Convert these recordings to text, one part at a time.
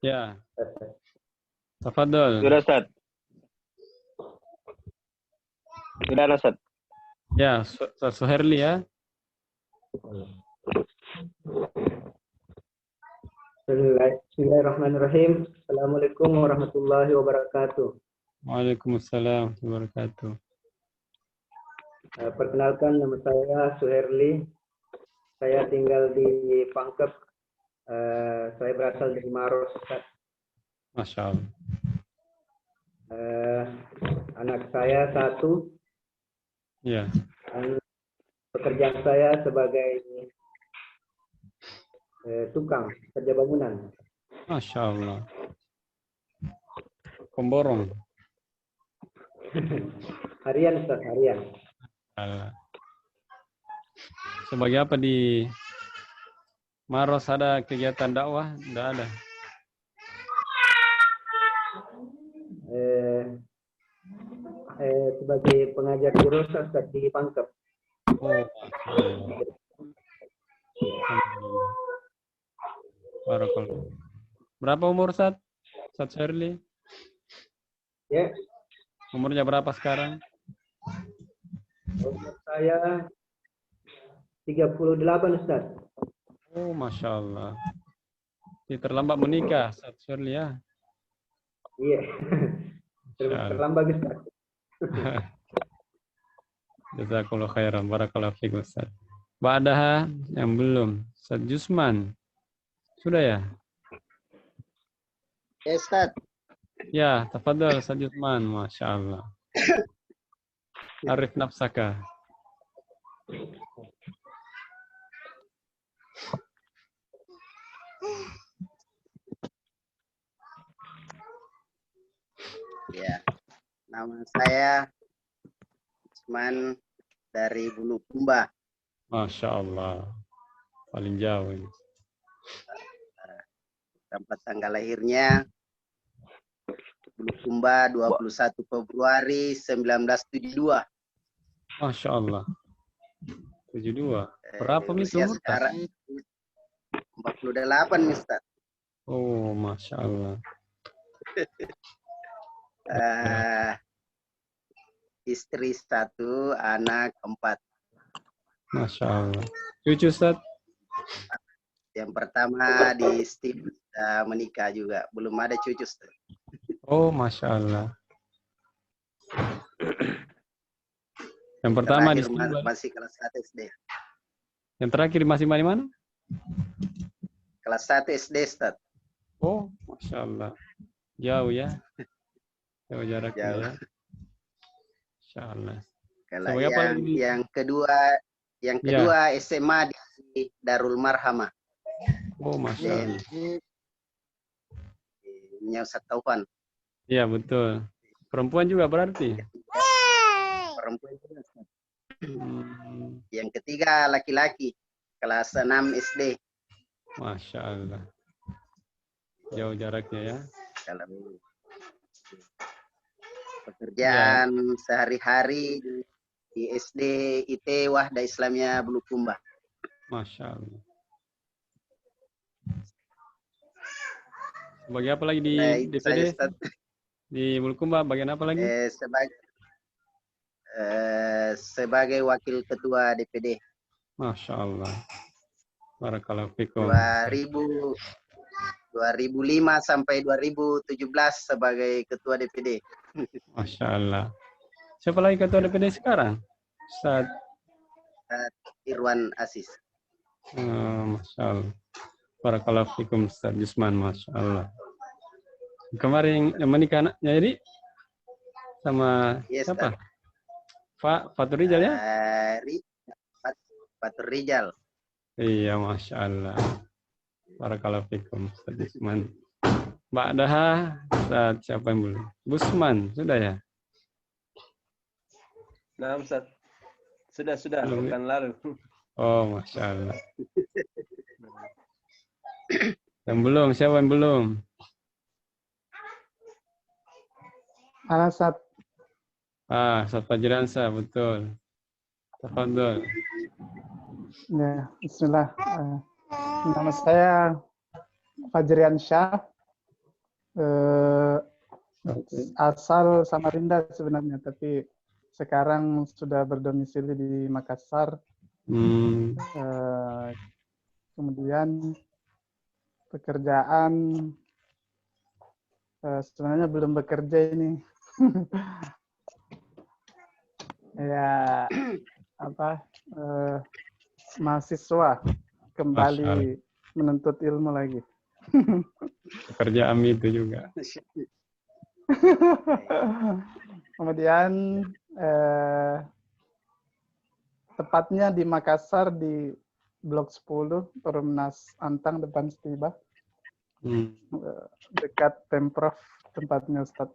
Ya, tafadhol. Sudah, Ustaz. Sudah, Ustaz. Ya, Ustaz Suherli ya. Bismillahirrahmanirrahim. Assalamualaikum warahmatullahi wabarakatuh. Waalaikumsalam warahmatullahi wabarakatuh. Perkenalkan, nama saya Suherli. Saya tinggal di Pangkep. Saya berasal dari Maros, Ustaz. Masya Allah. Anak saya satu. Ya, Dan pekerjaan saya sebagai tukang kerja bangunan. Masya Allah. Pemborong. Harian, Ustaz, harian. Allah. Sebagai apa di Maros, ada kegiatan dakwah? Tidak ada. Sebagai pengajar di Rosa, Ustaz, di Pangkep. Oh, Alhamdulillah. Barakallah. Berapa umur Ustaz Suherli? Ya, Umurnya berapa sekarang? umur saya 38, Ustaz. Oh, Masya Allah. Ini terlambat menikah, Ustaz Suherli ya. Iya. Masya Allah. Terlambat, Ustaz. Jazakallah khairan. Barakallahu fikum Ustaz. Ba'daha yang belum. Ustaz Jusman. Sudah ya? Ya, Ustaz. Ya, tafadhal Ustaz Jusman. Masya Allah. Arif nafsaka. Ya, nama saya Usman dari Bulukumba. Masya Allah. Paling jauh ini. Tempat tanggal lahirnya Bulukumba 21 Februari 1972. Masya Allah. 72. Berapa itu Usia umur? sekarang 48, Ustaz. Oh, Masya Allah. Istri 1, anak 4. Masya Allah. Cucu Ustaz? Yang pertama di Steve sudah menikah juga, belum ada cucu, Ustaz. Oh, Masya Allah. Yang pertama di Terakhir Steve. masih kelas 1 SD. Yang terakhir masih di mana? Kelas 1 SD, Ustaz. Oh, Masya Allah. Jauh ya. Jauh jaraknya Jauh. ya. Masya Allah. Kalau Sebagai apa lagi? yang kedua SMA di Darul Marhamah. Oh, Masya Allah. Nya Ustaz Taufan. Iya, betul. Perempuan juga berarti? Perempuan juga, Ustaz. Hmm, Yang ketiga laki-laki, kelas 6 SD. Masya Allah. Jauh jaraknya ya. Kalau pekerjaan sehari-hari di SD IT Wahda Islamiyah Bulukumba. Masya Allah. Sebagai apa lagi di Itu saja, DPD? Ustaz. Di Bulukumba bagian apa lagi? Sebagai wakil ketua DPD Masya Allah. Barakallahu fikum. 2005 sampai 2017 sebagai ketua DPD. Masya Allah. Siapa lagi ketua DPD sekarang? Ustaz. Irwan Aziz. Masya Allah. Barakallahu fikum Ustaz Jusman. Masya Allah. Kemarin yang menikah anaknya jadi sama Yes, siapa? Fatur Rijal ya? Fatur Rijal. Iya, Masya Allah. Barakallahu fikum Ustaz Jusman. Mbak Daha, Ustaz siapa yang belum? Busman, sudah ya? Nah, Ustaz. Sudah, Belum, bukan lalu. Oh, Masya Allah. Yang belum, siapa yang belum? Alasat. Ustaz Fajransa, betul. Tafadhol. Ya, bismillah. Nama saya Fajrian Syah. Eh, Oke. asal Samarinda sebenarnya, tapi sekarang sudah berdomisili di Makassar. Hmm, Kemudian pekerjaan sebenarnya belum bekerja ini. Ya apa mahasiswa Masya Allah. kembali menuntut ilmu lagi. Pekerjaan itu juga. Kemudian tepatnya di Makassar di Blok 10 Perumnas Antang depan Stiba, dekat Pemprov tempatnya Ustaz.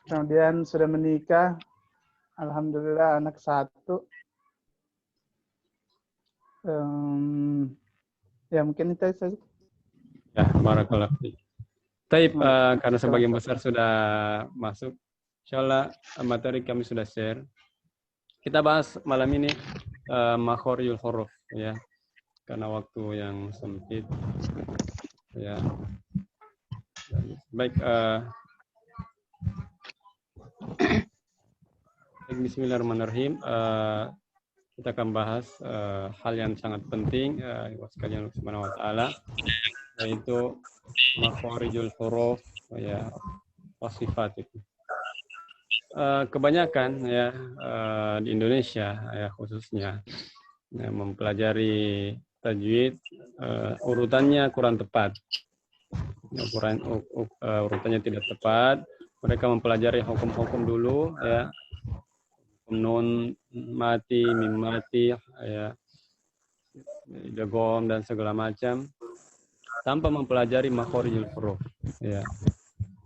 Kemudian sudah menikah, alhamdulillah anak 1. Ya mungkin itu saja. Ya, barakallah. Taib, karena sebagian besar sudah masuk, insyaallah materi kami sudah share. Kita bahas malam ini makhorijul huruf, ya, karena waktu yang sempit. Ya, baik. Bismillahirrahmanirrahim. Kita akan bahas hal yang sangat penting sekalian Subhanahu wa taala, yaitu makhorijul huruf, ya, wasifat itu. Kebanyakan ya di Indonesia ya khususnya ya, mempelajari tajwid urutannya kurang tepat. Urutannya tidak tepat. Mereka mempelajari hukum-hukum dulu, ya, nun mati, mim mati, ya, idgham dan segala macam, tanpa mempelajari makhorijul huruf, ya.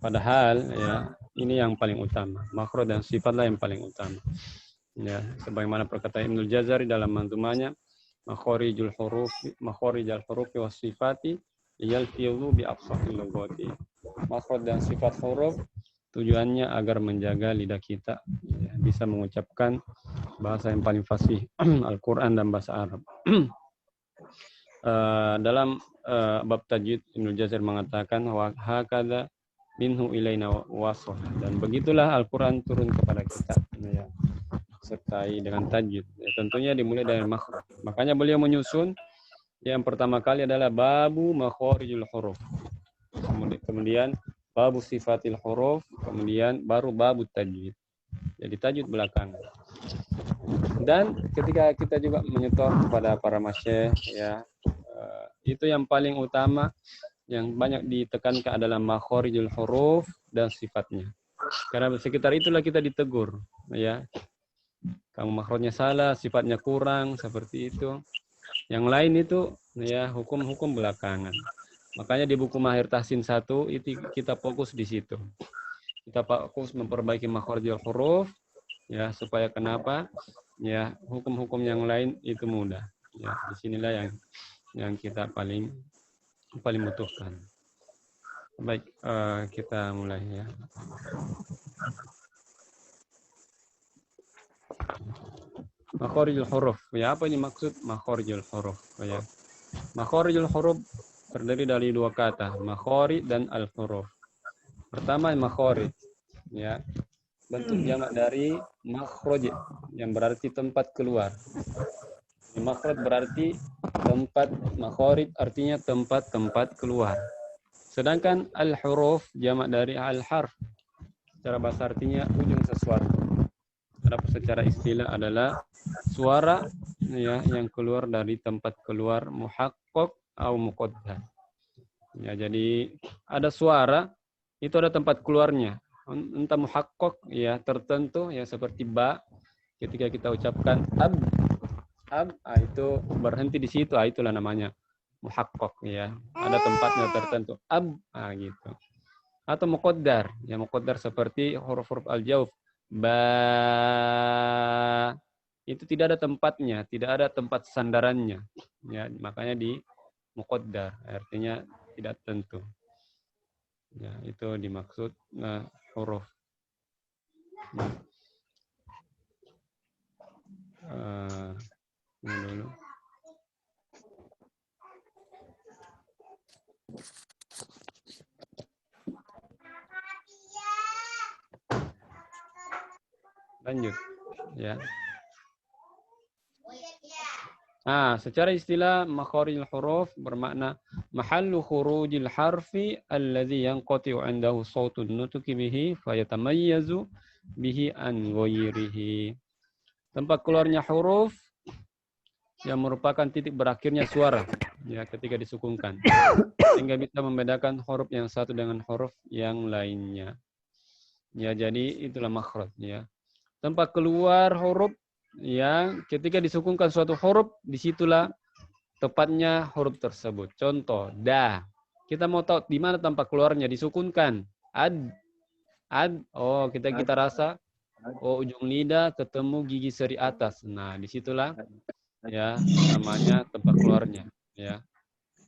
Padahal ya ini yang paling utama, makhraj dan sifatlah yang paling utama. Ya, sebagaimana perkataan Ibnul Jazari dalam manzumanya, makhorijul huruf was sifati yalfizu bi afsahil lughati. Makhraj dan sifat huruf tujuannya agar menjaga lidah kita, ya, bisa mengucapkan bahasa yang paling fasih, Al-Quran dan bahasa Arab. Dalam bab tajwid, Ibnul Jazari mengatakan wa hakadha minhu ilaina wasah, dan begitulah Al-Quran turun kepada kita, ya, sertai dengan tajwid, ya, tentunya dimulai dari makhraj. Makanya beliau menyusun yang pertama kali adalah babu makhorijul huruf, kemudian babu sifatil huruf, kemudian baru babu tajwid. Jadi tajwid belakangan. Dan ketika kita juga menyetor kepada para masyayikh, ya, itu yang paling utama, yang banyak ditekankan adalah makhorijul huruf dan sifatnya. Karena sekitar itulah kita ditegur, ya. Kamu makhrajnya salah, sifatnya kurang, seperti itu. Yang lain itu ya hukum-hukum belakangan. Makanya di buku Mahir Tahsin 1 itu kita fokus di situ. Kita fokus memperbaiki makhorijul huruf, ya, supaya kenapa? Ya, hukum-hukum yang lain itu mudah. Ya, disinilah yang kita paling butuhkan. Baik, kita mulai, ya. Makhorijul huruf. Ya, apa ini maksud makhorijul huruf? Ya. Makhorijul huruf terdiri dari 2 kata, makhorij dan al-huruf. Pertama makhraj, ya. Bentuk jamak dari makhraj yang berarti tempat keluar. Makhraj berarti tempat, makhraj artinya tempat-tempat keluar. Sedangkan al-huruf jamak dari al-harf. Secara bahasa artinya ujung sesuatu. Adapun secara istilah adalah suara, ya, yang keluar dari tempat keluar muhaqqaq atau muqaddar. Ya, jadi ada suara itu ada tempat keluarnya. Entah muhaqqaq, ya, tertentu, ya, seperti ba, ketika kita ucapkan ab, itu berhenti di situ, itulah namanya muhaqqaq, ya, ada tempatnya tertentu, ab, gitu. Atau muqaddar, ya, muqaddar seperti huruf-huruf al-jauf, ba, itu tidak ada tempatnya, tidak ada tempat sandarannya, ya, makanya di muqaddar, artinya tidak tentu. Ya, itu dimaksud huruf. Ini dulu. Lanjut. Ya. Secara istilah makharijul huruf bermakna mahallu khurujil harfi alladhi yanqati'u 'indahu shautun nutqi bihi fayatamayyazu bihi an ghairihi. Tempat keluarnya huruf yang merupakan titik berakhirnya suara ya ketika disukunkan sehingga bisa membedakan huruf yang satu dengan huruf yang lainnya. Ya, jadi itulah makhraj ya. Tempat keluar huruf yang ketika disukunkan suatu huruf, disitulah tepatnya huruf tersebut. Contoh, da. Kita mau tahu di mana tempat keluarnya disukunkan. Ad. Oh, kita rasa. Oh, ujung lidah ketemu gigi seri atas. Nah, disitulah ya namanya tempat keluarnya. Ya.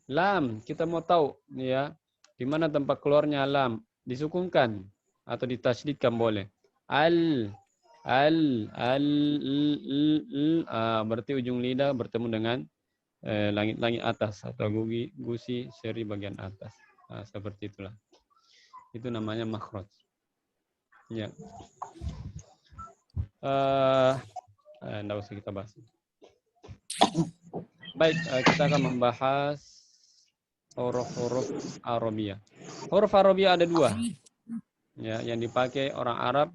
Lam. Kita mau tahu ya di mana tempat keluarnya lam. Disukunkan atau ditasydidkan boleh. Berarti ujung lidah bertemu dengan langit-langit atas atau gusi seri bagian atas. Seperti itulah. Itu namanya makhraj. Ya. Nggak usah kita bahas. Baik, kita akan membahas huruf-huruf Arabiyah. Huruf Arabiyah ada 2. Ya, yang dipakai orang Arab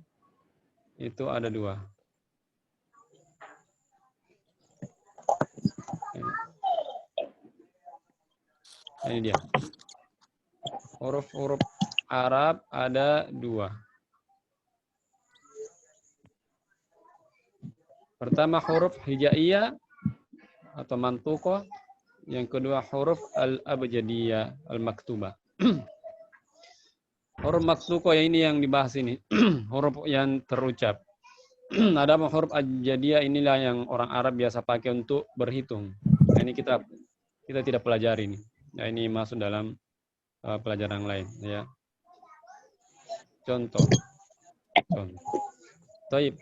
itu ada 2. Ini dia. Huruf-huruf Arab ada 2. Pertama huruf hijaiyah atau mantuqah. Yang kedua huruf al-abjadiyah al-maktubah. Huruf maktuqah ini yang dibahas ini. Huruf yang terucap. Ada huruf abjadiyah inilah yang orang Arab biasa pakai untuk berhitung. Nah, ini kita tidak pelajari ini. Nah, ini masuk dalam pelajaran lain ya. Contoh. Taib,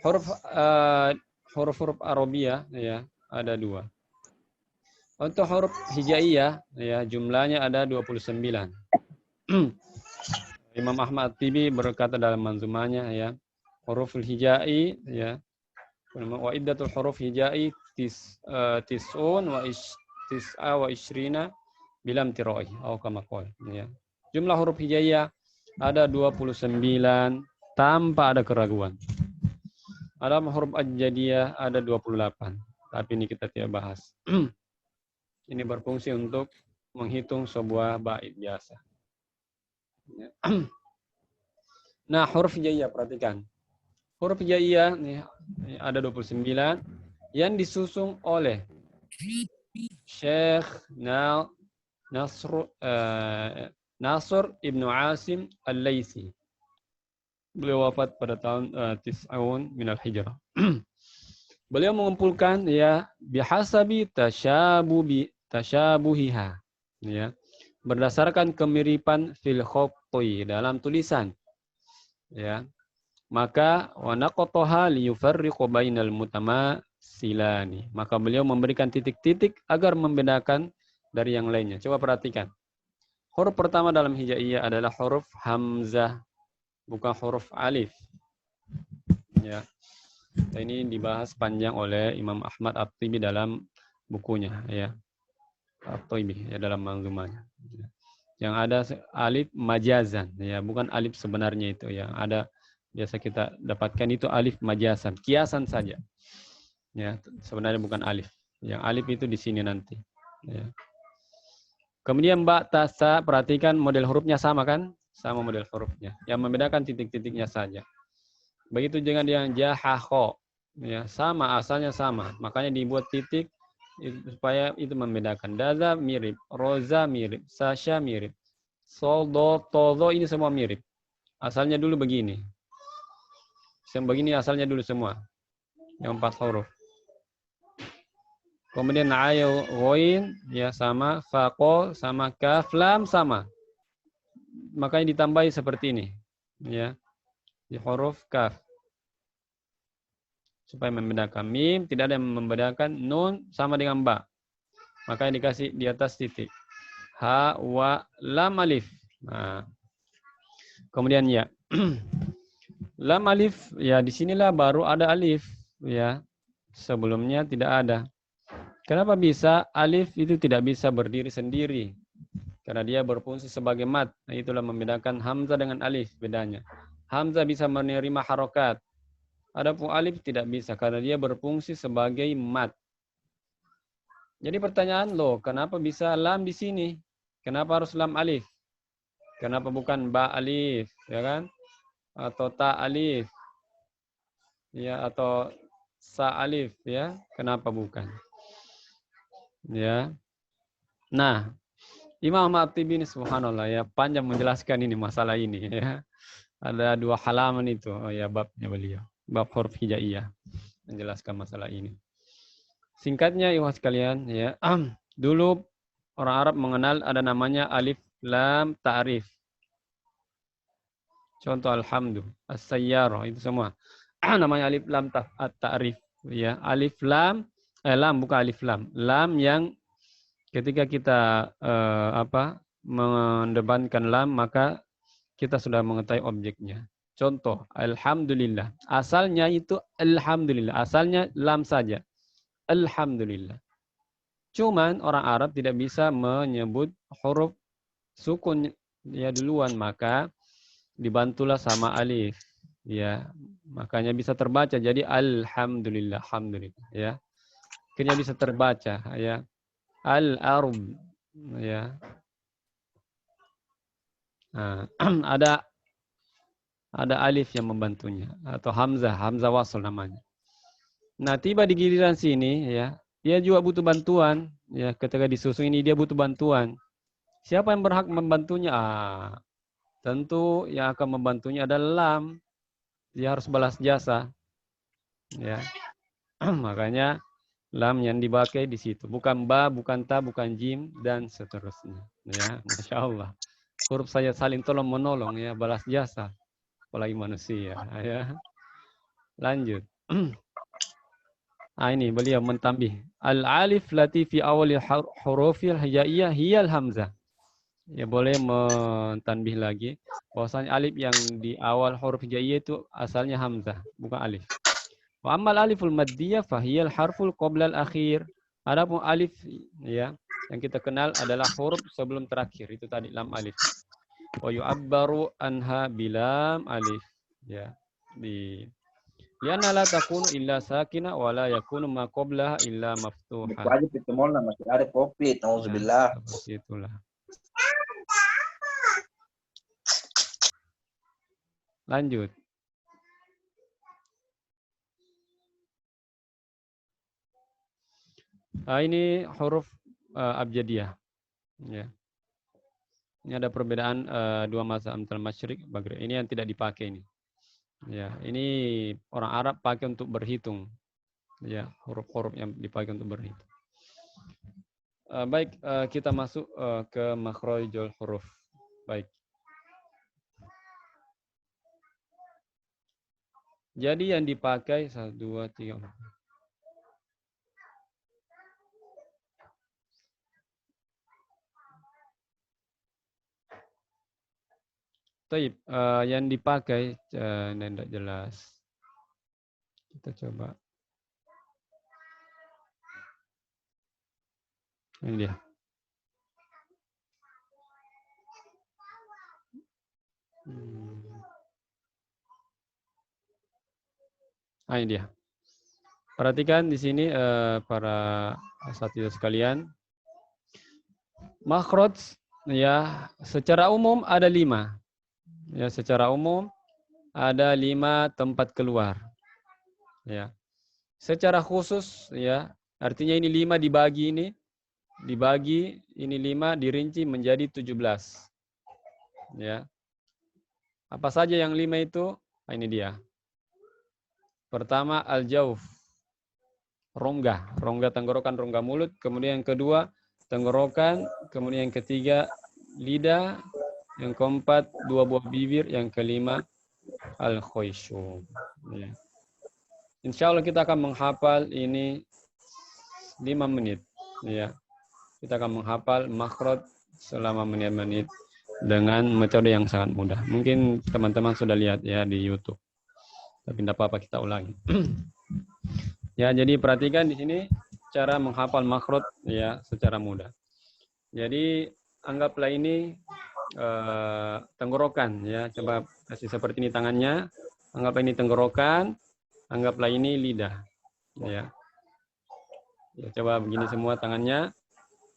huruf-huruf Arabiyah ya ada 2. Untuk huruf hijaiyah ya jumlahnya ada 29. Imam Ahmad At-Tibi berkata dalam manzumahnya ya, huruful hijai ya. Wa iddatul huruf hijai tis'un wa tis'a wa isyrina bilam tirai atau kama qala ya. Jumlah huruf hijaiyah ada 29 tanpa ada keraguan. Ada huruf abjadiyah ada 28, tapi ini kita tidak bahas. Ini berfungsi untuk menghitung sebuah bait biasa. Nah, huruf hijaiyah perhatikan. Huruf hijaiyah nih ada 29 yang disusun oleh Syekh Nasr Ibnu Asim Al-Laitsi. Beliau wafat pada tahun 90 minal hijrah. Beliau mengumpulkan ya bihasabi tasyabuhiha ya. Berdasarkan kemiripan fil khatti dalam tulisan ya, maka wa naqataha li yufarriqu bainal mutamasilani, maka beliau memberikan titik-titik agar membedakan dari yang lainnya. Coba perhatikan, huruf pertama dalam hijaiyah adalah huruf hamzah, bukan huruf alif ya. Ini dibahas panjang oleh Imam Ahmad At-Tibi dalam bukunya ya, At-Tibi ya, dalam manzumahnya. Yang ada alif majazan ya, bukan alif sebenarnya itu yang ada biasa kita dapatkan itu alif majazan, kiasan saja ya, sebenarnya bukan alif. Yang alif itu di sini nanti ya. Kemudian ba ta sa, perhatikan model hurufnya sama kan, sama model hurufnya, yang membedakan titik-titiknya saja. Begitu dengan yang ja ha kho ya, sama, asalnya sama, makanya dibuat titik supaya itu membedakan. Daza mirip, roza mirip, sasha mirip, soldo, todo, ini semua mirip. Asalnya dulu begini. Begini asalnya dulu semua. Yang 4 huruf. Kemudian ayo, ghoin, ya sama, faqo, sama, kaf, lam, sama. Makanya ditambahi seperti ini. Ya. Di huruf kaf. Supaya membedakan. Mim tidak ada yang membedakan. Nun sama dengan ba. Makanya dikasih di atas titik. Ha, wa, lam, alif. Nah. Kemudian ya. Lam alif, ya di sinilah baru ada alif, ya. Sebelumnya tidak ada. Kenapa bisa? Alif itu tidak bisa berdiri sendiri. Karena dia berfungsi sebagai mat. Nah, itulah membedakan hamzah dengan alif, bedanya. Hamzah bisa menerima harokat. Adapun alif tidak bisa, karena dia berfungsi sebagai mat. Jadi pertanyaan lo, kenapa bisa lam di sini? Kenapa harus lam alif? Kenapa bukan ba alif, ya kan? Atau ta alif, ya, atau sa alif, ya? Kenapa bukan? Ya. Nah, Imam At-Tibi ini subhanallah ya, panjang menjelaskan ini masalah ini ya. Ada 2 halaman itu, oh ya, babnya beliau. Bab huruf hijaiyah menjelaskan masalah ini. Singkatnya ikhwan sekalian ya, dulu orang Arab mengenal ada namanya alif lam ta'rif. Contoh alhamdu, as-sayyarah, itu semua. Namanya alif lam ta'rif ya. Alif lam lam bukan alif lam. Lam yang ketika kita mendepankan lam maka kita sudah mengetahui objeknya. Contoh alhamdulillah. Asalnya itu alhamdulillah. Asalnya lam saja. Alhamdulillah. Cuman orang Arab tidak bisa menyebut huruf sukun ya duluan, maka dibantulah sama alif. Ya, makanya bisa terbaca jadi alhamdulillah, alhamdulillah ya. Akhirnya bisa terbaca ya. Al-arb ya. Nah, ada alif yang membantunya atau hamzah wasl namanya. Nah, tiba di giliran sini ya, dia juga butuh bantuan ya, ketika disusun ini dia butuh bantuan. Siapa yang berhak membantunya? Tentu yang akan membantunya adalah lam. Dia harus balas jasa. Ya. Makanya lam yang dipakai di situ. Bukan ba, bukan ta, bukan jim, dan seterusnya. Ya, Masya Allah. Huruf saya saling tolong menolong ya, balas jasa. Apalagi manusia. Ya. Lanjut. Ini beliau mentambih. Al-alif lati fi awali hurufil hijaiyah hiyal hamzah. Ya boleh mentambih lagi. Bahwasanya alif yang di awal huruf hijaiyah itu asalnya hamzah, bukan alif. Wa ammal aliful maddiyah fahiyal harful qoblal akhir. Adapun alif ya yang kita kenal adalah huruf sebelum terakhir, itu tadi lam alif. Wa yu'abbaru anha bilam alif. Ya, lianna la takunu illa sakina wa la yakunu ma qablaha illa maftuha. Aja di mall masih ada kopi, nauzubillah. Seperti itulah. Lanjut. Ini huruf abjadiyah. Ya. Ini ada perbedaan 2 mazhab antara masyriq maghrib. Ini yang tidak dipakai ini. Ya, ini orang Arab pakai untuk berhitung. Ya, huruf-huruf yang dipakai untuk berhitung. Baik, kita masuk ke makhrijul huruf. Baik. Jadi yang dipakai 1 2 3 4. Taib, yang dipakai tidak jelas. Kita coba. Ini dia. Ini dia. Perhatikan di sini para asatidzah sekalian. Makhraj ya secara umum ada 5. Ya, secara umum ada 5 tempat keluar. Ya. Secara khusus ya, artinya ini 5 dibagi ini 5 dirinci menjadi 17. Ya. Apa saja yang 5 itu? Ini dia. Pertama al-jauf. Rongga tenggorokan, rongga mulut, kemudian yang kedua tenggorokan, kemudian yang ketiga lidah, yang keempat 2 buah bibir, yang kelima al-khuyshum. Ya. Insya Allah kita akan menghafal ini 5 menit. Ya. Kita akan menghafal makhraj selama menit-menit. dengan metode yang sangat mudah. Mungkin teman-teman sudah lihat ya di YouTube. Tapi tidak apa-apa kita ulangi. Ya, jadi perhatikan di sini cara menghafal makhraj ya secara mudah. Jadi anggaplah ini tenggorokan ya. Coba kasih seperti ini tangannya. Anggaplah ini tenggorokan, anggaplah ini lidah. Ya. Ya, coba begini semua tangannya.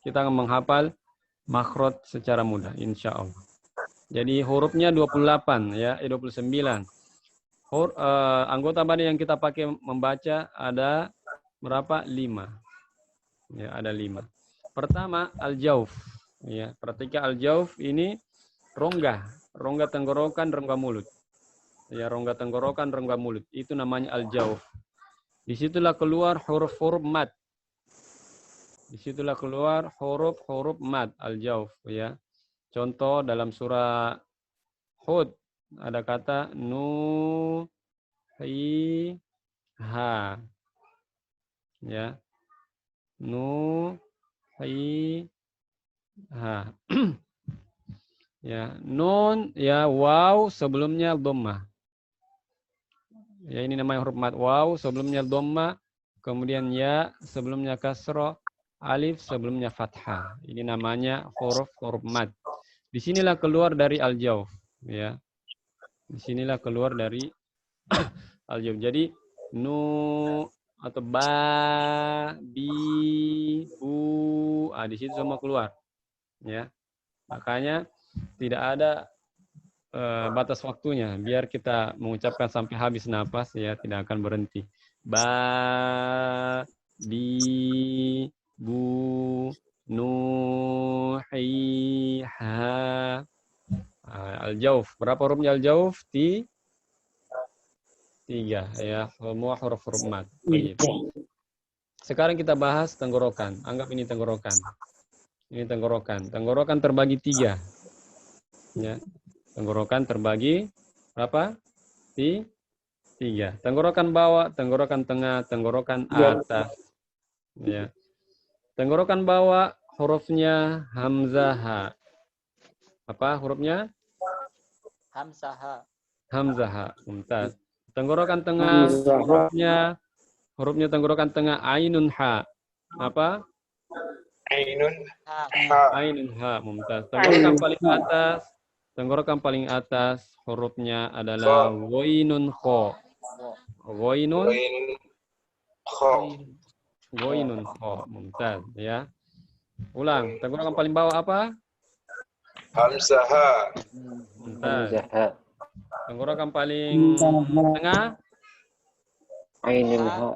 Kita akan menghafal makhraj secara mudah insya Allah. Jadi hurufnya 28 ya, 29. Anggota badan yang kita pakai membaca ada berapa? 5. Ya, ada 5. Pertama al-jauf. Ya, perhatikan al-jauf ini rongga tenggorokan, rongga mulut. Ya, rongga tenggorokan, rongga mulut. Itu namanya al-jauf. Disitulah keluar huruf-huruf mad. Disitulah keluar huruf-huruf mad al-jauf ya. Contoh dalam surah Hud ada kata nu hi ha. Ya. Nu hi ha. Ya, nun ya waw sebelumnya dhammah. Ya, ini namanya huruf mad. Waw sebelumnya dhammah, kemudian ya sebelumnya kasrah, alif sebelumnya fathah. Ini namanya huruf mad. Disinilah keluar dari al-jauf ya. Disinilah keluar dari al-jauf. Jadi nu atau ba, bi, bu, di situ semua keluar ya. Makanya tidak ada batas waktunya, biar kita mengucapkan sampai habis napas ya, tidak akan berhenti. Ba, bi, bu, nu, hi, ha. Al-jauf. Berapa hurufnya al-jauf? 3 ya, semua huruf-huruf mad. Sekarang kita bahas tenggorokan. Anggap ini tenggorokan. Ini tenggorokan. Tenggorokan terbagi 3. Ya. Tenggorokan terbagi berapa? 3. Tenggorokan bawah, tenggorokan tengah, tenggorokan atas. Ya. Tenggorokan bawah hurufnya hamzah. Apa hurufnya? Hamzah. Mumtaz. Tenggorokan tengah hurufnya tenggorokan tengah ainun ha. Apa? Ainun ha. Mumtaz. Tenggorokan paling atas hurufnya adalah ghainun kha. Ghainun kha. Mumtaz ya. Ulang. Tenggorokan paling bawah apa? Hamzah. Mumtaz. Tenggorokan paling tengah? Ainun ha.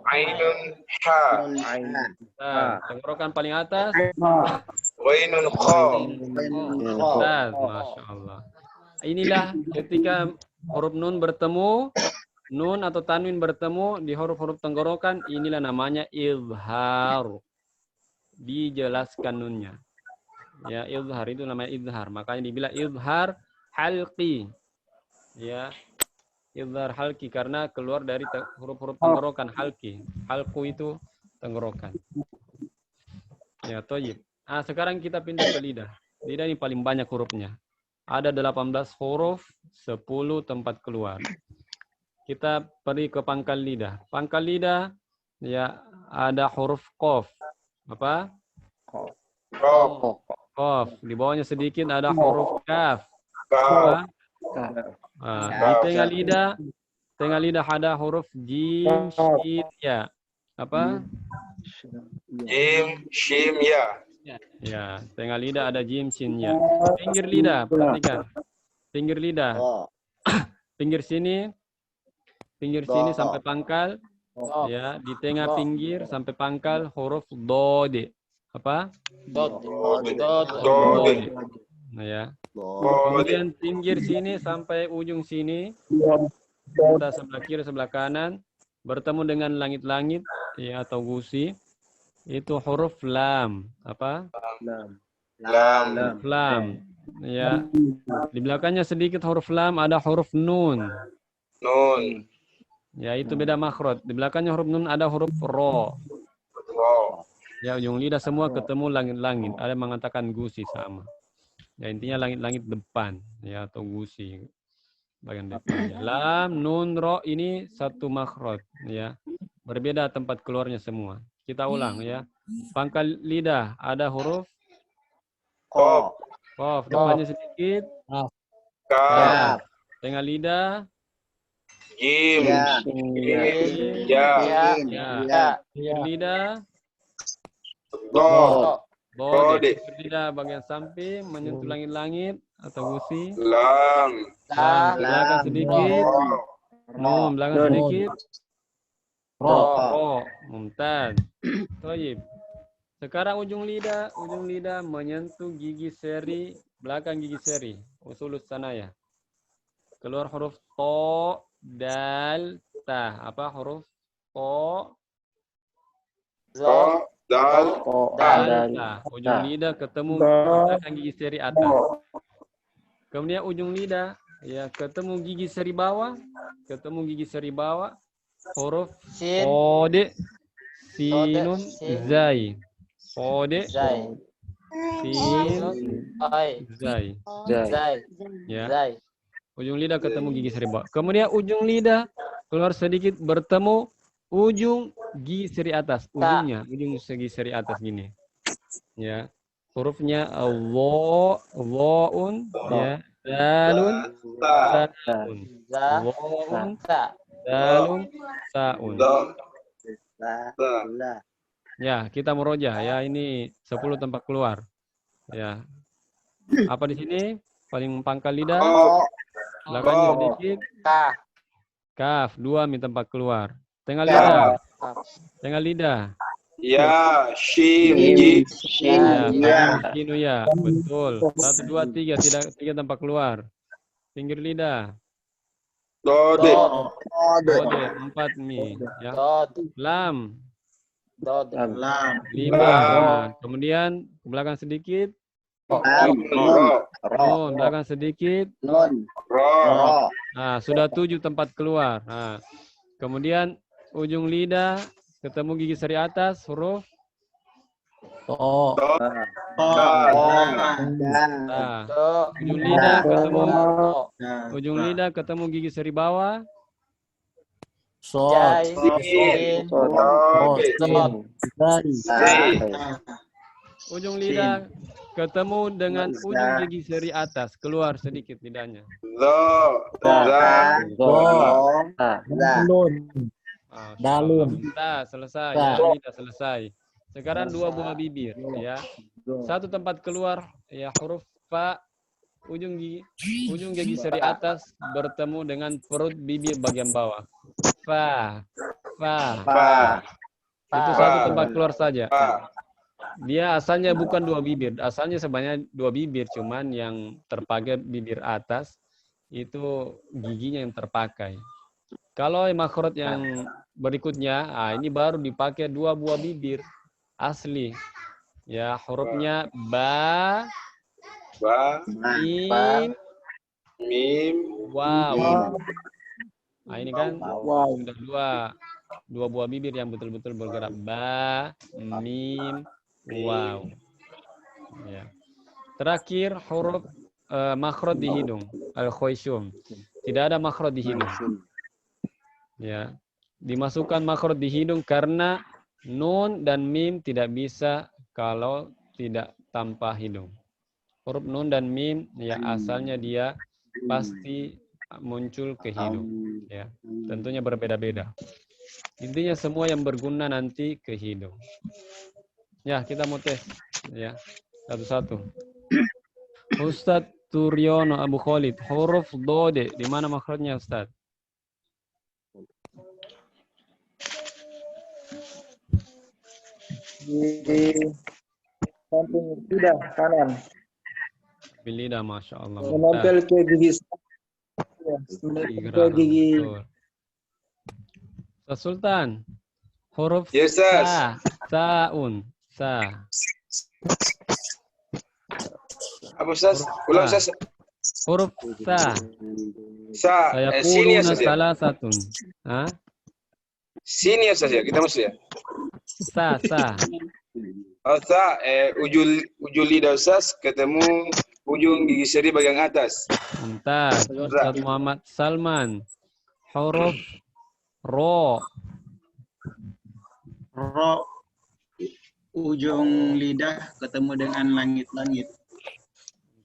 Tenggorokan paling atas? Ghainun kha. Masya Allah. Inilah ketika huruf nun bertemu, nun atau tanwin bertemu di huruf-huruf tenggorokan, inilah namanya izhar. Dijelaskan nunnya. Ya, izhar itu namanya izhar. Makanya dibilang izhar halqi. Ya, izhar halqi karena keluar dari huruf-huruf tenggorokan halqi. Halqu itu tenggorokan. Ya, thayyib. Sekarang kita pindah ke lidah. Lidah ini paling banyak hurufnya. Ada 18 huruf, 10 tempat keluar. Kita pergi ke pangkal lidah. Pangkal lidah ya ada huruf qaf. Apa? Qaf. Di bawahnya sedikit ada huruf kaf. Di tengah lidah ada huruf jim, shin, ya. Apa? Jim, shim, ya. Ya, tengah lidah ada jim, shin, ya. Pinggir lidah, perhatikan. Pinggir lidah. Pinggir sini sampai pangkal. Ya, di tengah pinggir sampai pangkal huruf dod. Apa? Dod. Nah, ya. Kemudian pinggir sini sampai ujung sini. Kita sebelah kiri, sebelah kanan bertemu dengan langit-langit ya atau gusi. Itu huruf lam. Apa? Lam. Ya. Di belakangnya sedikit huruf lam ada huruf nun. Ya, itu beda makhraj. Di belakangnya huruf nun ada huruf ro. Ya, ujung lidah semua ketemu langit-langit. Ada yang mengatakan gusi sama. Ya intinya langit-langit depan ya atau gusi bagian depannya. Lam, nun, ro ini satu makhraj ya. Berbeda tempat keluarnya semua. Kita ulang ya. Pangkal lidah ada huruf Ko. qaf, depannya sedikit Kaf. kaf. Tengah lidah Jim. Ya. Ya. ya. Pinggir lidah Do. Bode. Pinggir lidah bagian samping menyentuh langit-langit atau gusi. Lam. Belakang sedikit. Nun, belakang sedikit. Ro. Mumtaz. Thayyib. Sekarang ujung lidah menyentuh gigi seri, belakang gigi seri, usulus sanaya. Keluar huruf to, dal, ta. Apa huruf to, Ko. Dal. dal, ta. Ujung lidah ketemu belakang gigi seri atas. Kemudian ujung lidah ya ketemu gigi seri bawah, huruf ode, sinun, zai. Ode, sin, zai. Ya. Ujung lidah ketemu gigi seri bawah. Kemudian ujung lidah keluar sedikit bertemu ujung gigi seri atas. Ujung gigi seri atas gini. Ya. Hurufnya waun, ya. Dalun, saun. Waun, dalun, saun. Ya, kita merojah ya. Ini 10 tempat keluar. Ya. Apa di sini? Paling pangkal lidah. Belakangnya sedikit. Kaf. 2 tempat keluar. Tengah lidah. Ya. Shim. Ji. Ya. Kinu ya. Betul. 1, 2, 3. Tiga tempat keluar. Pinggir lidah. Dode. Ode. 4 mi. Ya. Lam. 5. Nah, kemudian ke belakang sedikit. Nun. Belakang sedikit. Ro. Nah, sudah 7 tempat keluar. Nah, kemudian ujung lidah ketemu gigi seri atas huruf nah, ujung lidah ketemu gigi seri bawah ujung lidah ketemu dengan ujung gigi seri atas keluar sedikit lidahnya. Selesai. Ya, lidah selesai. Sekarang 2 buah bibir ya. 1 tempat keluar ya huruf fa ujung gigi seri atas bertemu dengan perut bibir bagian bawah. Fa. Itu 1 tempat keluar saja. Dia asalnya bukan 2 bibir, asalnya sebanyak 2 bibir, cuman yang terpakai bibir atas itu giginya yang terpakai. Kalau makhraj yang berikutnya, ini baru dipakai 2 buah bibir asli. Ya, hurufnya ba, mim, waw. Nah, ini kan sudah 2 buah bibir yang betul-betul bergerak ba, mim, waw. Ya. Terakhir huruf makhraj di hidung, al-khayshum. Tidak ada makhraj di hidung. Ya, dimasukkan makhraj di hidung karena nun dan mim tidak bisa kalau tidak tanpa hidung. Huruf nun dan mim ya asalnya dia pasti muncul ke hidung. Ya, tentunya berbeda-beda. Intinya semua yang berguna nanti ke hidung. Ya, kita mau tes ya satu-satu. Ustadz Turyono Abu Khalid, huruf dode di mana makhrajnya Ustadz? Di samping lidah kanan. Lidah, masya Allah. Menempel ke gigi. Menempel ke gigi. Sultan, huruf saun. Apa Ustaz? Ulang Ustaz. Huruf sa. Saya Sini ya puluh Ustaz ya? salah satu. Hah? Sini ya Ustaz ya? Kita masuk ya? Sa. Oh, ujul lidah Ustaz ketemu ujung gigi seri bagian atas. Mumtaz. Ustaz Muhammad Salman. Huruf ro. Ro, ujung lidah ketemu dengan langit-langit.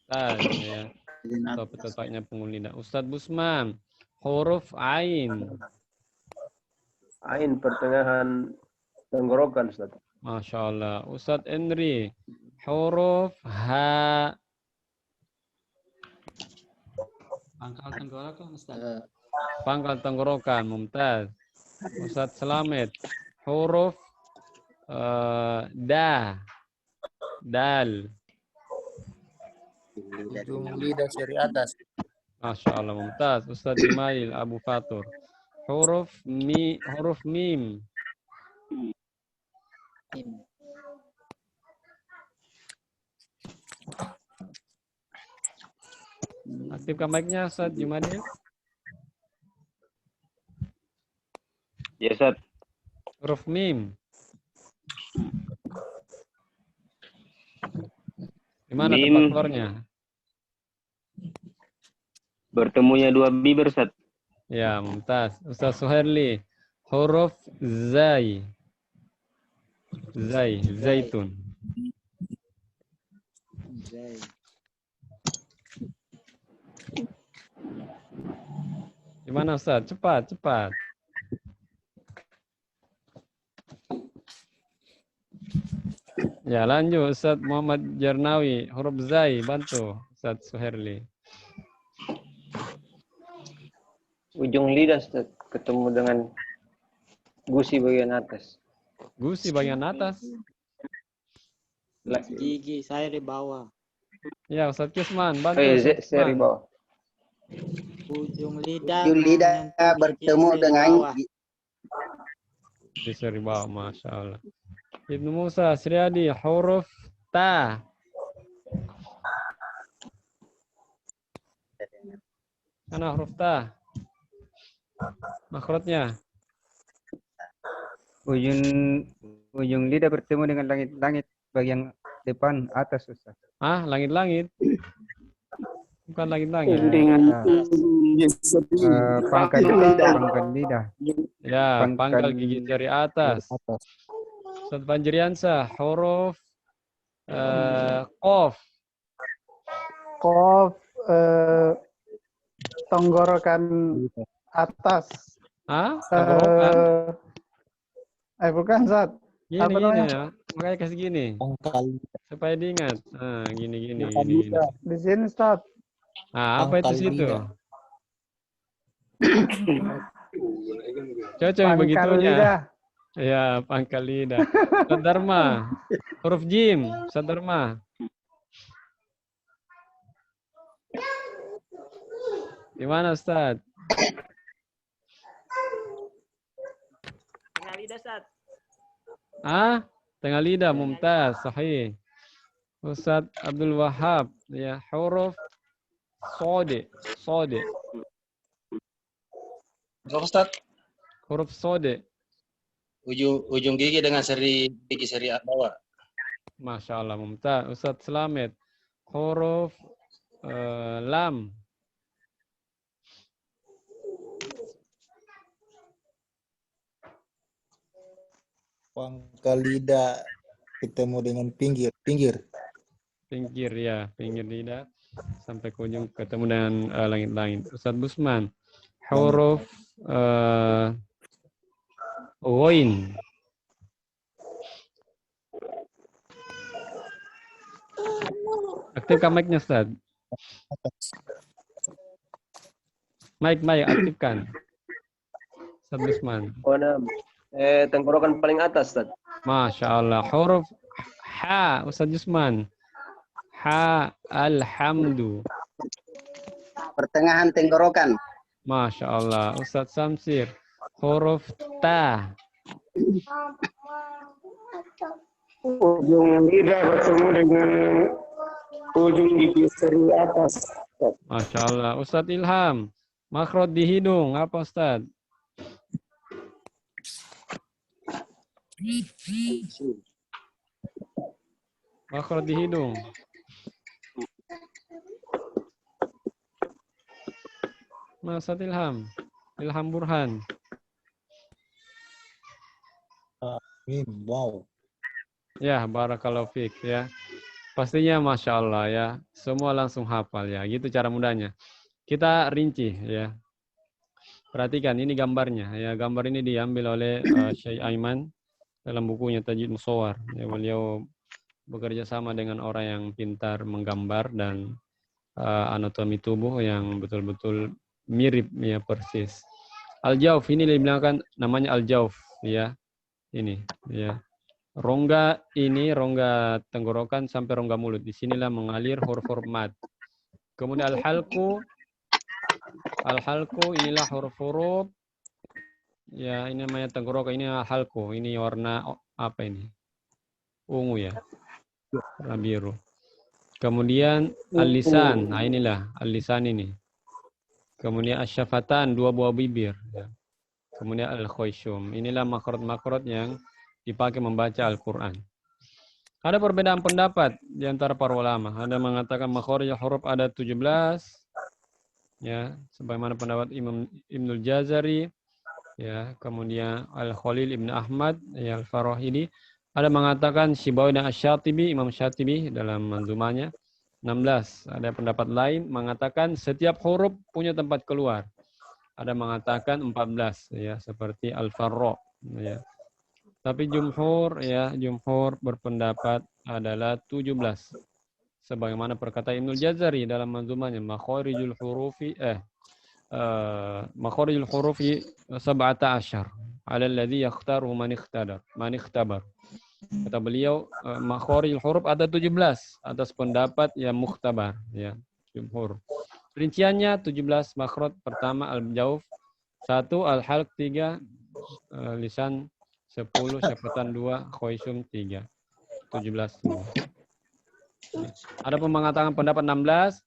Mumtaz ya. Atau tepatnya penghuni lidah. Ustaz Busman. Huruf ain. Ain pertengahan tenggorokan, Ustaz. Masya Allah. Ustaz Henry. Huruf ha. Pangkal tenggorokan, Ustaz. Pangkal tenggorokan. Mumtaz. Ustaz Selamet. Huruf da. Dal. Ujung lidah seri atas. Masya Allah. Mumtaz. Ustaz Ismail Abu Fatur. Huruf mim. Aktifkan mic-nya Ustaz Jumadil. Ya, Ustaz. Huruf mim. Di mana Mim. tempat keluarnya? Bertemunya dua bibir, Ustaz. Ya, mumtaz. Ustaz Suherli. Huruf zai. Zai, zaitun. Gimana Ustaz? Cepat, cepat. Ya, lanjut Ustaz Muhammad Jarnawi. Huruf zai, bantu Ustaz Suherli. Ujung lidah, Ustaz, ketemu dengan gusi bagian atas. Gusi bagian atas. Gigi saya di bawah. Ya, Ustaz Kisman, bantu. Eh, Ustaz seri Kisman. bawah. Ujung lidah. Ujung lidah menyentuh bertemu gigi dengan bawah. Bisa riba, Masya Allah. Ibnu Musa, Sriadi, huruf ta. Mana huruf ta? Makhrajnya. Ujung lidah bertemu dengan langit-langit bagian depan atas, Ustaz. Ah, langit-langit. Bukan langit-langit. Pangkal lidah. Ya, pangkal gigi jari atas. Ustaz Panjriansa, huruf qaf. Qaf, tenggorokan atas. Ah, tenggorokan. Bukan, Zat. Gini, Apa gini namanya? ya. Makanya kasih gini. Supaya diingat. Ah, gini. Di sini, Ustaz. Ah, apa itu situ? Cocok yang Pangkal begitunya. lidah. Ya, pangkal lidah. Ustaz Dharma. Huruf jim. Ustaz Dharma. Gimana Ustaz? Tengah lidah, Ustaz. Ah, tengah lidah, mumtaz, sahih. Ustaz Abdul Wahab, ya, huruf sode. Ustaz, Huruf sode. ujung gigi dengan gigi seri bawah. Masya Allah, mumtaz. Ustaz Slamet, huruf lam. Pangkal lidah ketemu dengan pinggir. Pinggir ya, pinggir lidah sampai ke ujung ketemu dengan langit-langit. Ustaz Busman, huruf ghain. Aktifkan mic-nya, Ustaz. Mic, aktifkan. Ustaz Busman. Tenggorokan paling atas, Ustaz. Masya Allah. Huruf ha, Ustaz Jusman. Ha, alhamdu. pertengahan tenggorokan. Masya Allah. Ustaz Samsir. Huruf ta. Ujung lidah bertemu dengan ujung gigi seri atas. Masya Allah. Ustaz Ilham. Makhraj di hidung. Apa Ustaz? Makhraj di hidung. Masat Ilham. Ilham Burhan. Wow. Ya, barakallahu fiik ya. Pastinya Masya Allah ya. Semua langsung hafal ya. Gitu cara mudahnya. Kita rinci ya. Perhatikan ini gambarnya ya. Gambar ini diambil oleh Syekh Aiman dalam bukunya Tajwid Musawwar. Ya, beliau bekerja sama dengan orang yang pintar menggambar dan anatomi tubuh yang betul-betul mirip ya, persis. Al-Jauf ini dibilangkan namanya Al-Jauf ya. Ini ya. Rongga ini rongga tenggorokan sampai rongga mulut. Di sinilah mengalir huruf-huruf mad. Kemudian al-halqu inilah huruf-huruf ya, ini namanya tenggorokan, ini al-halqu. Ini warna apa ini? Ungu ya. Warna biru. Kemudian al-lisan. Nah, inilah al-lisan ini. Kemudian asyafatan, dua buah bibir ya. Kemudian al-khayshum. Inilah makrot-makrot yang dipakai membaca Al-Quran. Ada perbedaan pendapat di antara para ulama. Ada mengatakan makhraj huruf ada 17, ya, sebagaimana pendapat Imam Ibnul Jazari, ya, kemudian Al-Khalil Ibn Ahmad, ya, Al-Farahidi. Ada mengatakan Syibawi dan Asy-Syatibi, Imam Syatibi dalam manzumahnya 16. Ada pendapat lain mengatakan setiap huruf punya tempat keluar. Ada mengatakan 14, ya, seperti Al-Farra, ya. Tapi jumhur berpendapat adalah 17. Sebagaimana perkataan Ibnul Jazari dalam manzumahnya makharijul hurufi makharijul hurufi 17 ala alladhi yakhtaru man ikhtabar. Kata beliau makharijul huruf ada 17 atas pendapat yang mukhtabar ya, jumhur. Rinciannya 17 makhraj. Pertama al-jauf 1, al-halq 3, lisan 10, syafatan 2, khayshum 3. 17 semua. Ada mengatakan pendapat 16,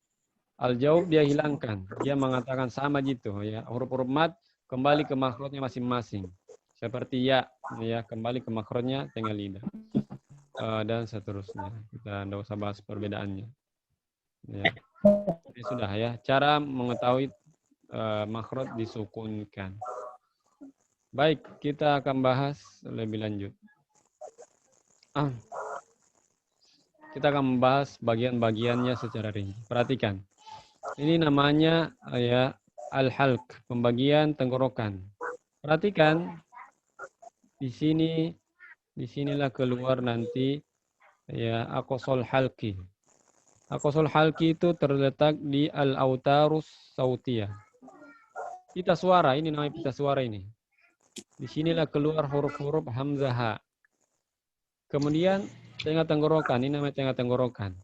al-jauf dia hilangkan. Dia mengatakan sama gitu ya. Huruf-huruf mad kembali ke makhrajnya masing-masing. Seperti ya, kembali ke makhrajnya tengah lidah. Dan seterusnya. Kita tidak usah bahas perbedaannya. Ya. Ini sudah ya. Cara mengetahui makhraj disukunkan. Baik, kita akan bahas lebih lanjut. Kita akan membahas bagian-bagiannya secara rinci. Perhatikan. Ini namanya ya al-halq, pembagian tenggorokan. Perhatikan. Disinilah keluar nanti ya aqsal halqi. Aqsal halqi itu terletak di al-autarus sautiyah. Pita suara, ini namanya pita suara ini. Disinilah keluar huruf-huruf hamzah ha. Kemudian tengah tenggorokan, ini namanya tengah tenggorokan.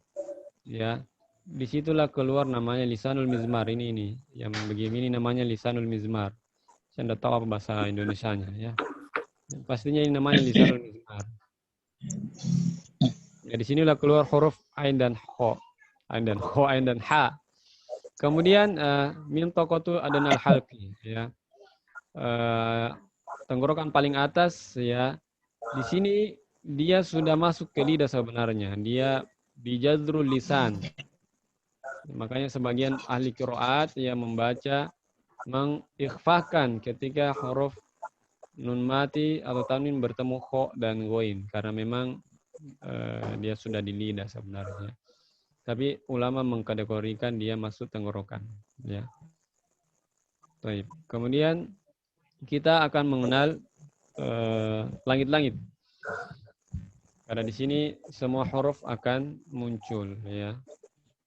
Ya, disitulah keluar namanya lisanul mizmar, ini yang begini ini namanya lisanul mizmar. Saya tidak tahu apa bahasa Indonesianya ya. Pastinya ini namanya lisanul mizmar. Ya, disinilah keluar huruf ain dan kho, ain dan ha. Kemudian min tokotu adanal halqi ya. Tenggorokan paling atas ya. Di sini dia sudah masuk ke lidah sebenarnya. Dia bijadrul lisan. Makanya sebagian ahli qiraat yang membaca mengikhfahkan ketika huruf nun mati atau tanwin bertemu kho dan ghain karena memang dia sudah di lidah sebenarnya. Tapi ulama mengkategorikan dia masuk tenggorokan ya. Baik. Kemudian kita akan mengenal langit-langit. Karena di sini semua huruf akan muncul ya.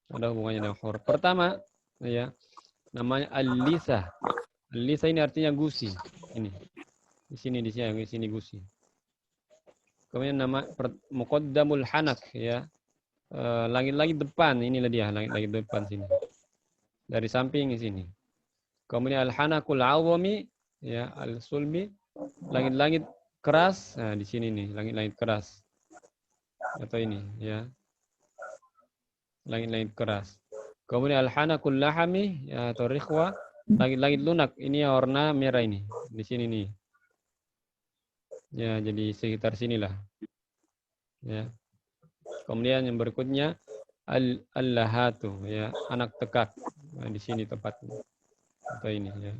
Ada hubungannya dengan huruf. Pertama ya, namanya al-lisa. Al-lisa ini artinya gusi. Ini. Di sini gusi. Kemudian nama muqaddamul hanak ya. Langit-langit depan, inilah dia langit-langit depan sini. Dari samping di sini. Kemudian al-hanakul awami ya, al-sulbi, langit-langit keras. Nah, di sini nih, langit-langit keras. Atau ini, ya. Langit-langit keras. Kemudian al-hanakul lahami ya, atau rikhwa, langit-langit lunak. Ini warna merah ini, di sini nih. Ya, jadi sekitar sinilah. Ya. Kemudian yang berikutnya al-lahatu ya, anak tekak. Nah, di sini tepatnya. atau ini ya.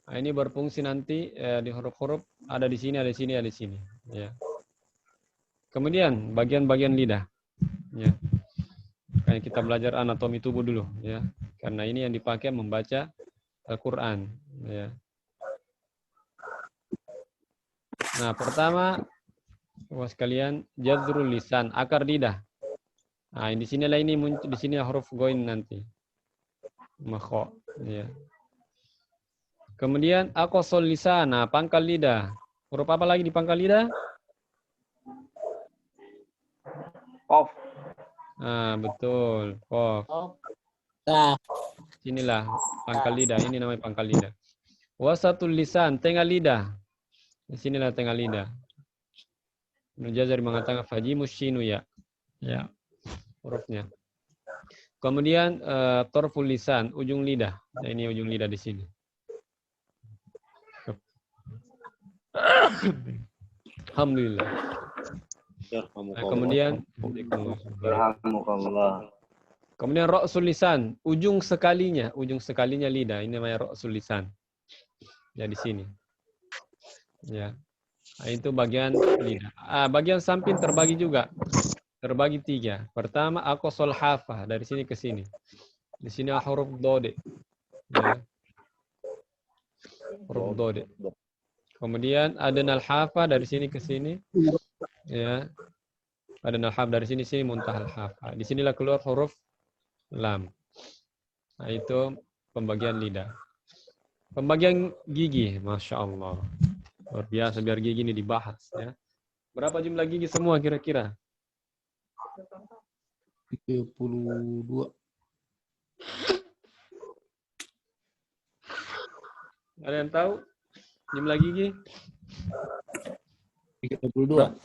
Nah, ini berfungsi nanti di huruf-huruf ada di sini, ada di sini, ada di sini ya. Kemudian bagian-bagian lidah ya. Kayak kita belajar anatomi tubuh dulu ya. Karena ini yang dipakai membaca Al-Qur'an ya. Nah, pertama sekalian jadrul lisan, akar lidah. Nah, di sinilah ini muncul, di sini huruf goin nanti. Makho ya. Kemudian aqsal lisan, nah, pangkal lidah. Huruf apa lagi di pangkal lidah? Qaf. Ah, betul. Qaf. Inilah pangkal lidah, ini namanya pangkal lidah. Wasatul lisan, tengah lidah. Di sinilah tengah lidah. Ibnu Jazari mengatakan fajimus shinu ya. Ya. Hurufnya. Kemudian torful lisan, ujung lidah. Nah, ini ujung lidah di sini. Alhamdulillah. Nah, kemudian ra'sul lisan, ujung sekalinya lidah. Ini namanya ra'sul lisan. Ya di sini. Ya. Nah, itu bagian lidah. Bagian samping terbagi juga. Terbagi 3. Pertama aqsal hafah, dari sini ke sini. Di sini huruf dode. Ya. Huruf dode. Kemudian adnal hafah, dari sini ke sini. Ya. Adnal hafah, dari sini muntahal hafah. Di sinilah keluar huruf lam. Nah, itu pembagian lidah. Pembagian gigi, Masya Allah. Luar biasa, biar gigi ini dibahas. Ya. Berapa jumlah gigi semua kira-kira? 32. Ada yang tahu jumlah gigi? 32.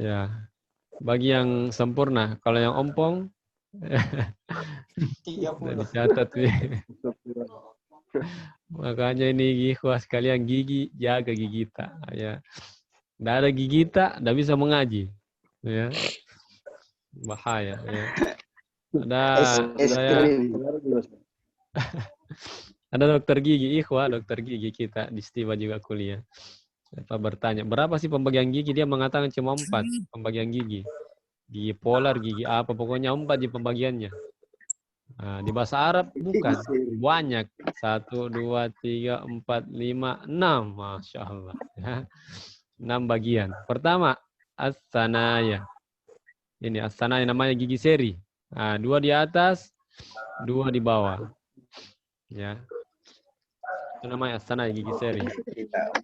Ya. Bagi yang sempurna, kalau yang ompong 30. Dicatat ya. Makanya ini ikhwah sekalian, gigi, jaga gigi kita ya. Nggak ada gigi tak, nggak bisa mengaji ya. Bahaya ya. Ada dokter gigi, ikhwah, dokter gigi kita di Stiva juga kuliah. Apa bertanya, berapa sih pembagian gigi? Dia mengatakan cuma 4 pembagian gigi. Gigi polar, gigi apa, pokoknya 4 di pembagiannya. Nah, di bahasa Arab bukan banyak. 1, 2, 3, 4, 5, 6. Masya Allah. Ya. 6 bagian. Pertama, as-sanaya. Ini as-sanaya namanya gigi seri. Nah, 2 di atas, 2 di bawah. Ya. Itu namanya as-sanaya, gigi seri.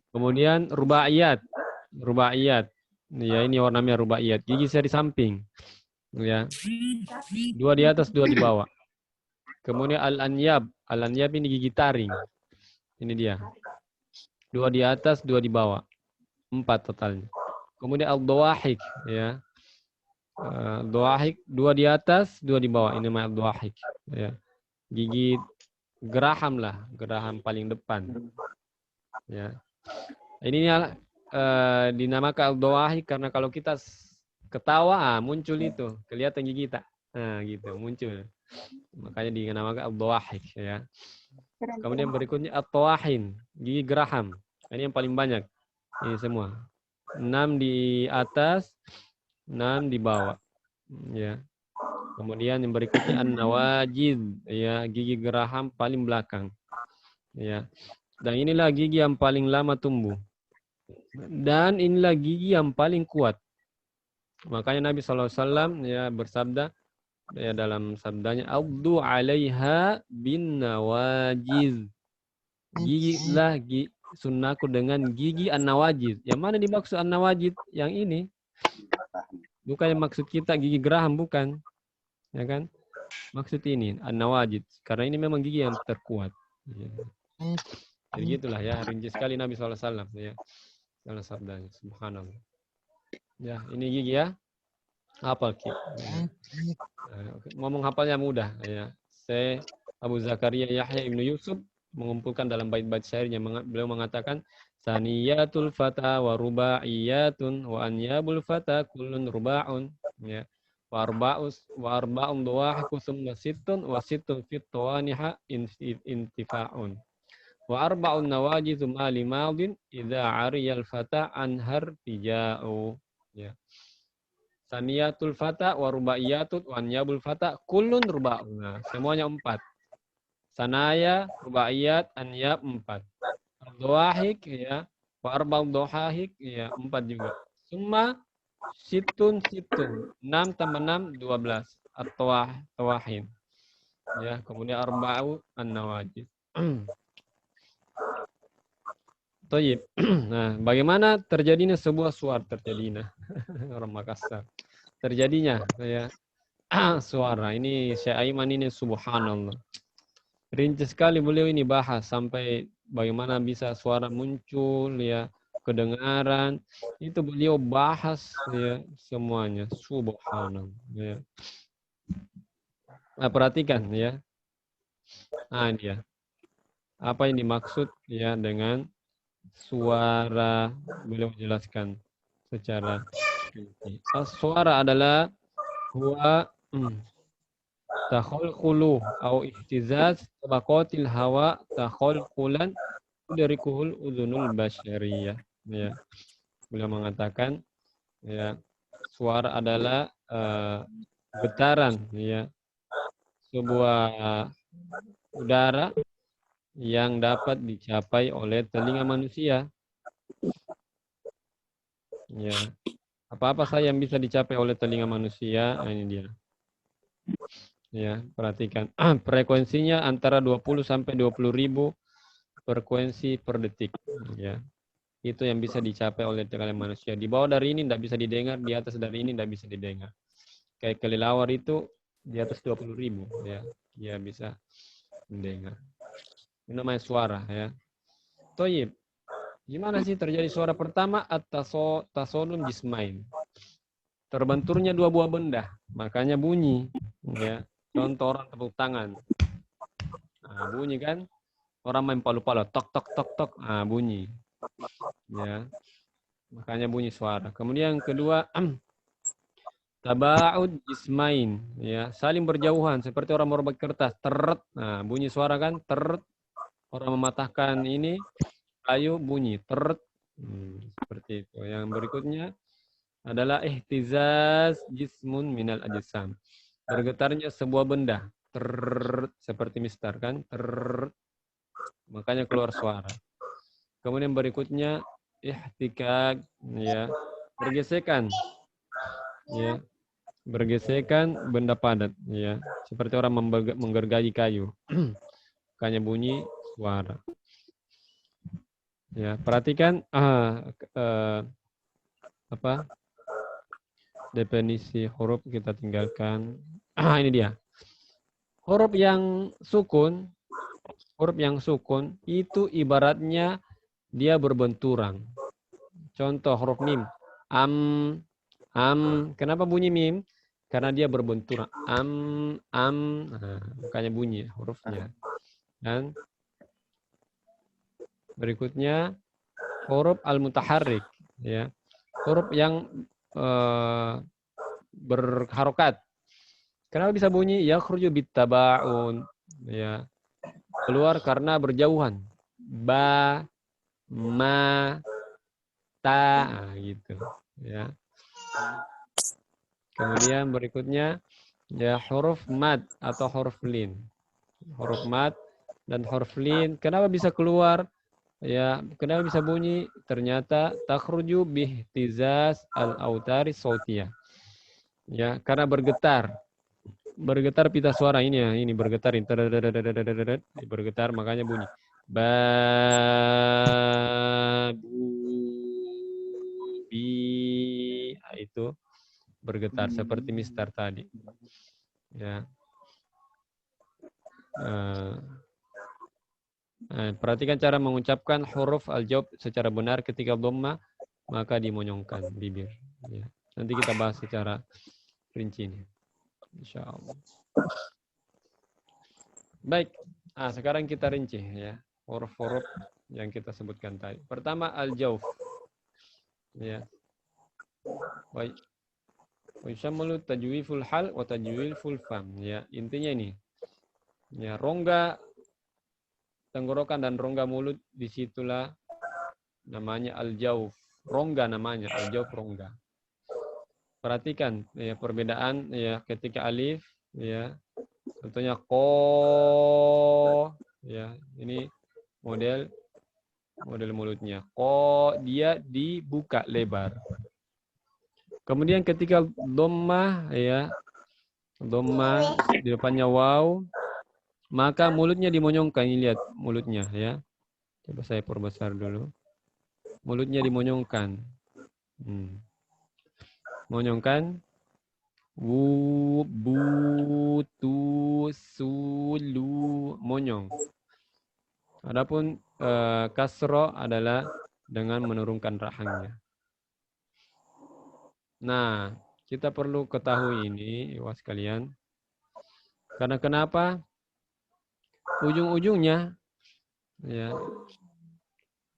Kemudian rubaiyat. Rubaiyat. Ya, ini warnanya rubaiyat. Gigi seri samping. Ya. 2 di atas, 2 di bawah. Kemudian al-anyab. Al-anyab ini gigi taring. Ini dia. 2 di atas, 2 di bawah. 4 totalnya. Kemudian al-dawahik. Ya. Dawahik 2 di atas, 2 di bawah. Ini namanya al-dawahik. Ya. Gigi geraham lah. Geraham paling depan. Ya. Ini dinamakan al-dawahik karena kalau kita ketawa, muncul itu. Kelihatan gigi kita. Nah, gitu. Muncul. Makanya dinamakan al-dawahik ya. Kemudian berikutnya at-tawahin, gigi geraham. Ini yang paling banyak. Ini semua. 6 di atas, 6 di bawah. Ya. Kemudian yang berikutnya an-nawajid, ya, gigi geraham paling belakang. Ya. Dan inilah gigi yang paling lama tumbuh. Dan inilah gigi yang paling kuat. Makanya Nabi SAW ya bersabda ya dalam sabdanya, "Abdu 'alaiha bin nawajiz." Gigilah sunnahku dengan gigi an-nawajiz. Yang mana dimaksud an-nawajiz? Yang ini. Bukan yang maksud kita gigi geraham, bukan. Ya kan? Maksud ini an-nawajiz. Karena ini memang gigi yang terkuat. Ya. Jadi gitulah ya, rinci sekali Nabi SAW ya. Dalam sabdanya, subhanallah. Ya, ini gigi ya. Hafal Ki. Ngomong hafalnya mudah ya. Saya Abu Zakaria Yahya Ibnu Yusuf mengumpulkan dalam bait-bait syairnya, beliau mengatakan saniyatul fata wa rubaiyatun wa anyabul fata kullun rubaun ya. wa arba'un dhawahiku thumma sittun wa sittun fit tawaniha intifa'un. Wa arba'un nawajizu mali madin idza ariyal fata anhar tija'u. Ya. Saniyatul fata wa rubaiyatut wa anyabul fata kullun ruba'un. Nah, semuanya 4. Sanaya, rubaiyat, anyab 4. Dhawahik ya, wa arba'un dhawahik ya 4 juga. Summa situn 6 tambah 6 12. At-tawahin. Ya, kemudian arba'u an-nawajid. Toyib. Nah, bagaimana terjadinya sebuah suara terjadinya orang Makassar. Terjadinya ya suara. Ini Syekh Aiman ini subhanallah. Rinci sekali beliau ini bahas sampai bagaimana bisa suara muncul ya, kedengaran. Itu beliau bahas ya semuanya. Subhanallah ya. Nah, perhatikan ya. Nah, dia. Apa yang dimaksud ya dengan suara, beliau menjelaskan secara rinci. Suara adalah huwa takhalqulu au ihtizaz tabaqatil hawa takhalqulan tudrikuhul udhunul basyariyah. Ya. Beliau mengatakan ya suara adalah getaran ya sebuah udara yang dapat dicapai oleh telinga manusia. Ya. Apa-apa saja yang bisa dicapai oleh telinga manusia, nah ini dia. Ya, perhatikan. Frekuensinya antara 20 sampai 20 ribu frekuensi per detik. Ya. Itu yang bisa dicapai oleh telinga manusia. Di bawah dari ini tidak bisa didengar, di atas dari ini tidak bisa didengar. Kayak kelelawar itu di atas 20 ribu. Ya, dia bisa mendengar. Ini namanya suara ya. Toyib. Gimana sih terjadi suara pertama? At-tasodun jismain. Terbenturnya 2 buah benda, makanya bunyi. Ya. Contoh orang tepuk tangan. Nah, bunyi kan? Orang main palu-palu, tok tok tok tok, nah, bunyi. Ya. Makanya bunyi suara. Kemudian yang kedua, taba'ud jismain, ya, saling berjauhan seperti orang merobek kertas, teret. Nah, bunyi suara kan? Teret. Orang mematahkan ini kayu bunyi teret. Seperti itu. Yang berikutnya adalah ihtizaz jismun minal ajsam. Bergetarnya sebuah benda. Teret, seperti mistar kan? Teret. Makanya keluar suara. Kemudian berikutnya ihtikak, ya, bergesekan. Ya. Bergesekan benda padat, ya. Seperti orang menggergaji kayu. Makanya bunyi suara. Ya, perhatikan apa definisi huruf kita tinggalkan. Ini dia. Huruf yang sukun itu ibaratnya dia berbenturan. Contoh huruf mim. Kenapa bunyi mim? Karena dia berbenturan. Nah, makanya bunyi hurufnya. Dan berikutnya huruf al-mutaharrik, ya. Huruf yang berharokat. Kenapa bisa bunyi? Yakhruju bitaba'un, ya. Keluar karena berjauhan. Ba, ma, ta, nah, gitu, ya. Kemudian berikutnya ya huruf mad atau huruf lin. Huruf mad dan huruf lin. Kenapa bisa keluar? Ya, kenapa bisa bunyi? Ternyata takhruju bihtizaz al-autari sautiyah. Ya, karena bergetar. Bergetar pita suara ini ya, ini bergetar ini. Bergetar makanya bunyi. Bi, nah, itu bergetar seperti mistar tadi. Ya. Perhatikan cara mengucapkan huruf al-jawab secara benar ketika dhamma, maka dimonyongkan bibir. Ya. Nanti kita bahas secara rinci ini. Insyaallah. Baik. Sekarang kita rinci ya huruf-huruf yang kita sebutkan tadi. Pertama al-jawf. Ya. Baik. Yusammalu tajwiful hal wa tajwiful fam. Ya, intinya ini. Ya, rongga tenggorokan dan rongga mulut disitulah namanya al-jauf. Rongga namanya, al-jauf rongga. Perhatikan ya perbedaan ya ketika alif ya. Contohnya ko ya, ini model mulutnya. Ko dia dibuka lebar. Kemudian ketika dhammah ya, dhammah di depannya waw, maka mulutnya dimonyongkan. Ini lihat mulutnya ya. Coba saya perbesar dulu. Mulutnya dimonyongkan. Monyongkan. Wu, bu, tu, su, lu, monyong. Adapun kasro adalah dengan menurunkan rahangnya. Nah, kita perlu ketahui ini, ikhwas sekalian. Karena kenapa? Ujung-ujungnya, ya,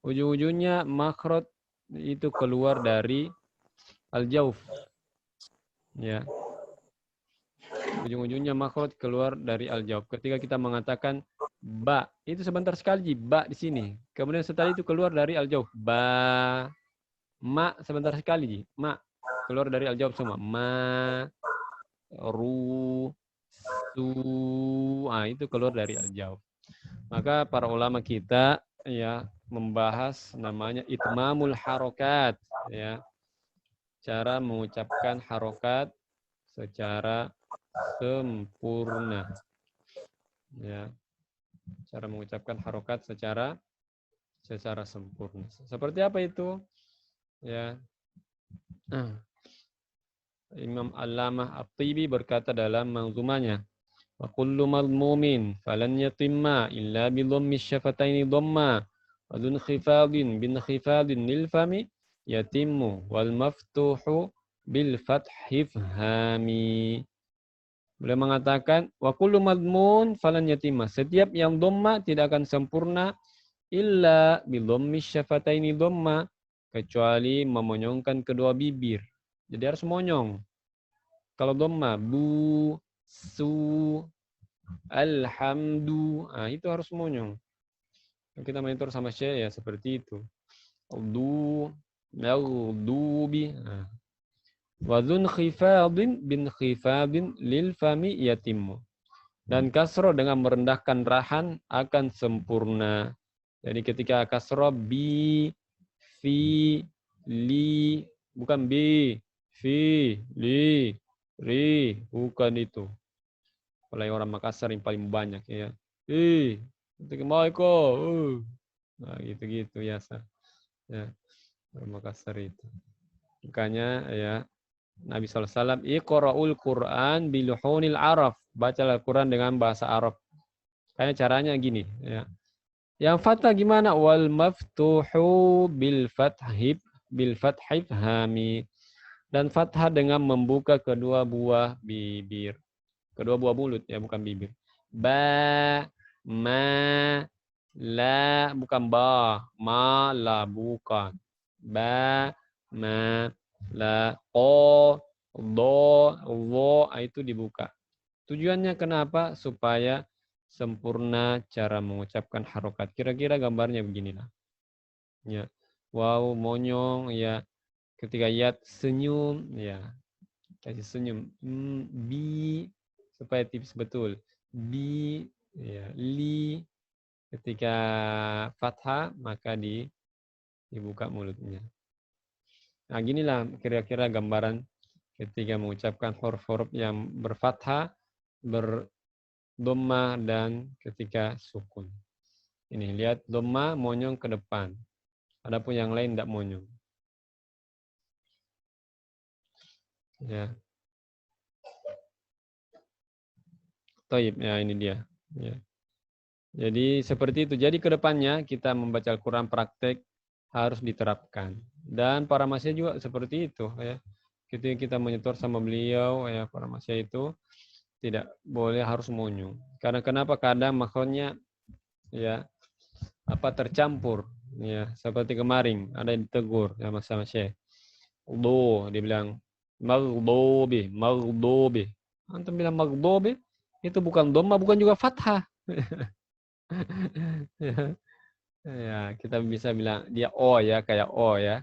ujung-ujungnya makhraj itu keluar dari al-jauf. Ya. Ujung-ujungnya makhraj keluar dari al-jauf. Ketika kita mengatakan ba, itu sebentar sekali ba di sini. Kemudian setelah itu keluar dari al-jauf. Ba, ma sebentar sekali ma keluar dari al-jauf semua. Ma, ru, su, itu keluar dari al-jauf. Maka para ulama kita ya membahas namanya itmamul harokat ya. Cara mengucapkan harokat secara sempurna. Ya. Cara mengucapkan harokat secara sempurna. Seperti apa itu? Ya. Imam Allamah At-Tibi berkata dalam manzumanya, wa kullu madmumin falan yatimma illa bi dhammi syafataini dhamma wa dun khifadin bin khifadin lil fami yatimmu wal maftuhu bil fathi fahami. Beliau mengatakan wa kullu madmun falan yatimma, setiap yang dhamma tidak akan sempurna illa bi dhammi syafataini dhamma, kecuali memonyongkan kedua bibir. Jadi harus monyong. Kalau dhamma bu, su, alhamdu, itu harus monyong. Kita mentor sama Syekh ya seperti itu. Du, maghdubi. Wa dzun khifadin bin khifadin lil fami yatimmu. Dan kasro dengan merendahkan rahan akan sempurna. Jadi ketika kasro bi, fi, li, bukan bi, fi, li, ri, bukan itu. Oleh orang Makassar yang paling banyak ya. Assalamualaikum. Nah, gitu-gitu ya. Ya. Orang Makassar itu. Makanya ya Nabi SAW iqra'ul Qur'an biluhunil Arab. Bacalah Al-Quran dengan bahasa Arab. Kayak caranya gini ya. Yang fathah gimana? Wal maftuhu bil fathib hami. Dan fathah dengan membuka kedua buah bibir. Kedua buah mulut ya, bukan bibir. Ba, ma, la, bukan ba. Ma, la, bukan. Ba, ma, la, ko, do, wo, itu dibuka. Tujuannya kenapa? Supaya sempurna cara mengucapkan harokat. Kira-kira gambarnya beginilah. Ya. Wow, monyong ya. Ketika yat senyum ya. Kasih senyum. Bi supaya tipis betul. Bi ya, li ketika fathah maka dibuka mulutnya. Nah, ginilah kira-kira gambaran ketika mengucapkan huruf-huruf yang berfathah, berdhamma dan ketika sukun. Ini lihat dhamma monyong ke depan. Adapun yang lain tidak monyong. Ya. Taib, ya ini dia. Ya. Jadi seperti itu. Jadi ke depannya kita membaca Al-Quran praktek harus diterapkan. Dan para masya juga seperti itu. Ya. Ketika kita menyetor sama beliau, ya para masya itu tidak boleh harus monyong. Karena kenapa? Kadang makhluknya ya tercampur. Ya, seperti kemarin ada yang ditegur ya Mas Syekh. Dia bilang Maghdubi, maghdubi. Antum bilang maghdubi, itu bukan dhamma, bukan juga fathah. Ya, kita bisa bilang dia o ya, kayak o ya.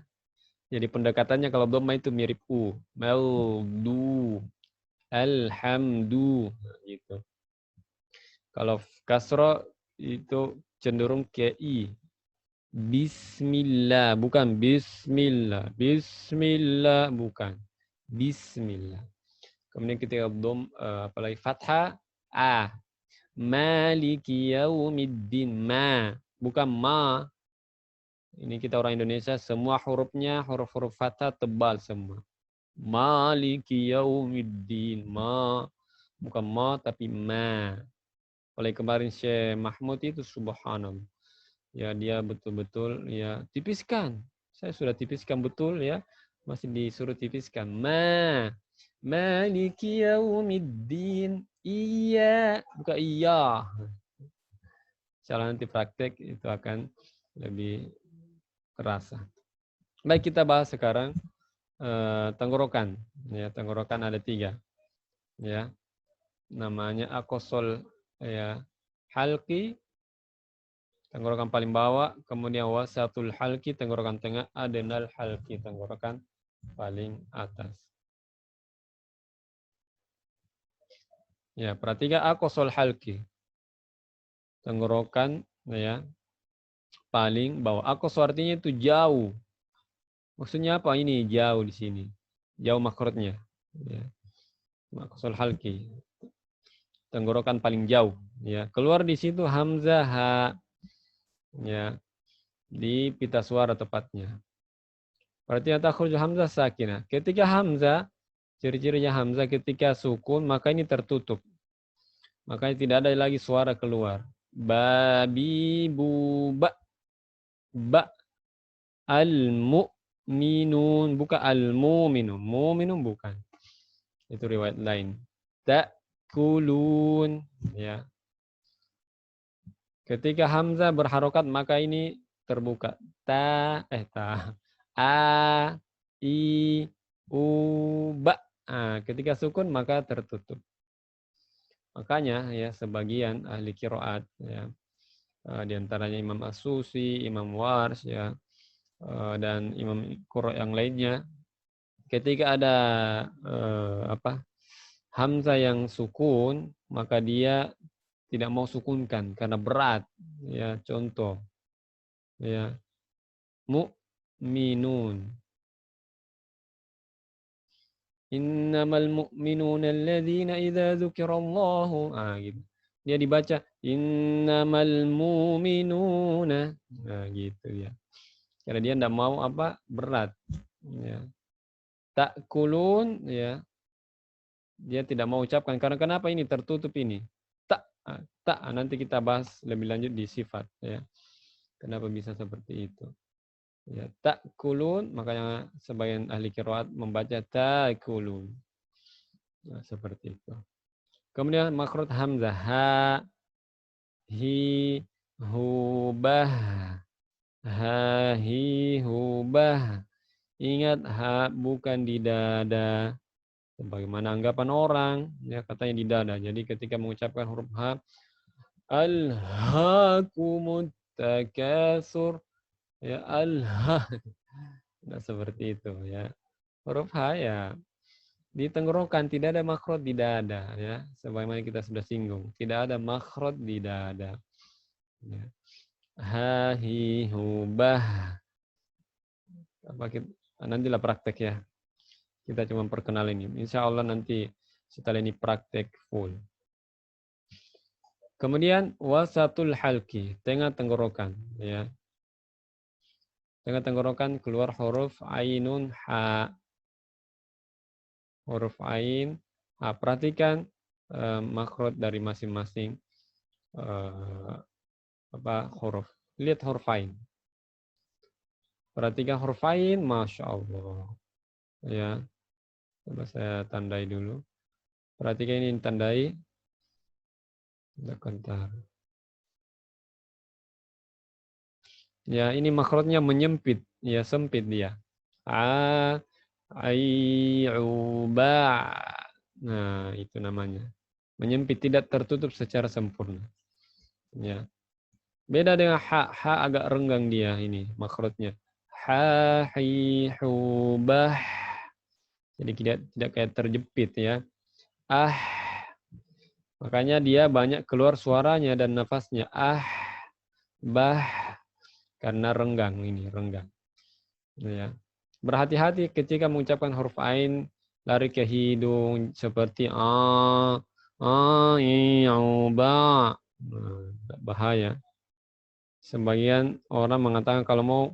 Jadi pendekatannya kalau dhamma itu mirip u. Maghdu, alhamdu, gitu. Kalau kasro itu cenderung ke i. Bismillah, bukan bismillah. Bismillah, bukan. Bismillah. Kemudian ketika apalagi fathah, a. Maliki yaumiddin, ma. Bukan ma. Ini kita orang Indonesia, semua hurufnya huruf-huruf fathah tebal semua. Maliki yaumiddin, ma. Bukan ma, tapi ma. Oleh kemarin Syekh Mahmud itu subhanallah. Ya, dia betul-betul ya tipiskan. Saya sudah tipiskan betul ya. Masih disuruh tipiskan. Maliki yaumiddin. Iya, bukan iya. Kalau nanti praktek itu akan lebih terasa. Baik, kita bahas sekarang tenggorokan. Ya, tenggorokan ada 3. Ya. Namanya akosol ya, halqi, tenggorokan paling bawah, kemudian wasatul halqi, tenggorokan tengah, adenal halqi, tenggorokan paling atas. Ya, perhatikan akosol halqi, tenggorokan ya paling bawah. Akos artinya itu jauh. Maksudnya apa ini jauh di sini? Jauh makrotnya. Ya. Akosol halqi, tenggorokan paling jauh. Ya, keluar di situ hamzah ha. Ya, di pita suara tepatnya. Berarti takhruju hamzah sakinah. Ketika hamzah, ciri-cirinya hamzah ketika sukun, maka ini tertutup. Makanya tidak ada lagi suara keluar. Babi buba. Ba. Al-mu'minun. Bukan al-mu'minun. Mu'minun bukan. Itu riwayat lain. Ta'kulun. Ya. Ketika hamzah berharokat, maka ini terbuka. A, I, U, Ba. Nah, ketika sukun maka tertutup. Makanya ya sebagian ahli qiraat ya, di antaranya Imam As-Susi, Imam Wars ya, dan Imam Qurra yang lainnya, ketika ada hamzah yang sukun, maka dia tidak mau sukunkan karena berat. Ya, contoh ya, mu'minun. Innamal mu'minuna alladzina idza dzukirallahu. Gitu. Dia dibaca innamal mu'minuna. Nah, gitu ya. Karena dia tidak mau berat. Ya. Ta'kulun ya. Dia tidak mau ucapkan karena kenapa ini tertutup ini? Tak nanti kita bahas lebih lanjut di sifat ya. Kenapa bisa seperti itu? Ya, ta'kulun, makanya sebagian ahli qiraat membaca ta'kulun. Nah, seperti itu. Kemudian makhraj hamzah ha, hi, hubah, ha, hi, hubah. Ingat ha bukan di dada. Sebagaimana anggapan orang, ya katanya di dada. Jadi ketika mengucapkan huruf ha, alhaakumut takasur, ya alha. Nah, seperti itu ya. Huruf ha ya di tenggorokan, tidak ada makhraj di dada ya. Sebagaimana kita sudah singgung, tidak ada makhraj di dada. Ya. Ha, hi, hubah. Nantilah praktek ya. Kita cuma perkenalan ini. Insya Allah nanti setelah ini praktek full. Kemudian wasatul halqi, tengah tenggorokan ya. Tengah tenggorokan keluar huruf ainun ha. Huruf ain ha. Perhatikan makhraj dari masing-masing huruf. Lihat huruf ain. Perhatikan huruf ain, masya Allah. Ya. Coba saya tandai dulu. Perhatikan ini tandai. Sebentar. Ya, ini makhrajnya menyempit, ya sempit dia. Ayyuba. Nah, itu namanya. Menyempit, tidak tertutup secara sempurna. Ya. Beda dengan ha, agak renggang dia ini makhrajnya. Ha, hi, hubah. Jadi tidak kayak terjepit ya. Ah. Makanya dia banyak keluar suaranya dan nafasnya. Ah, bah, karena renggang ini, renggang. Ya. Berhati-hati ketika mengucapkan huruf ain, lari ke hidung seperti ba. Bahaya. Sebagian orang mengatakan kalau mau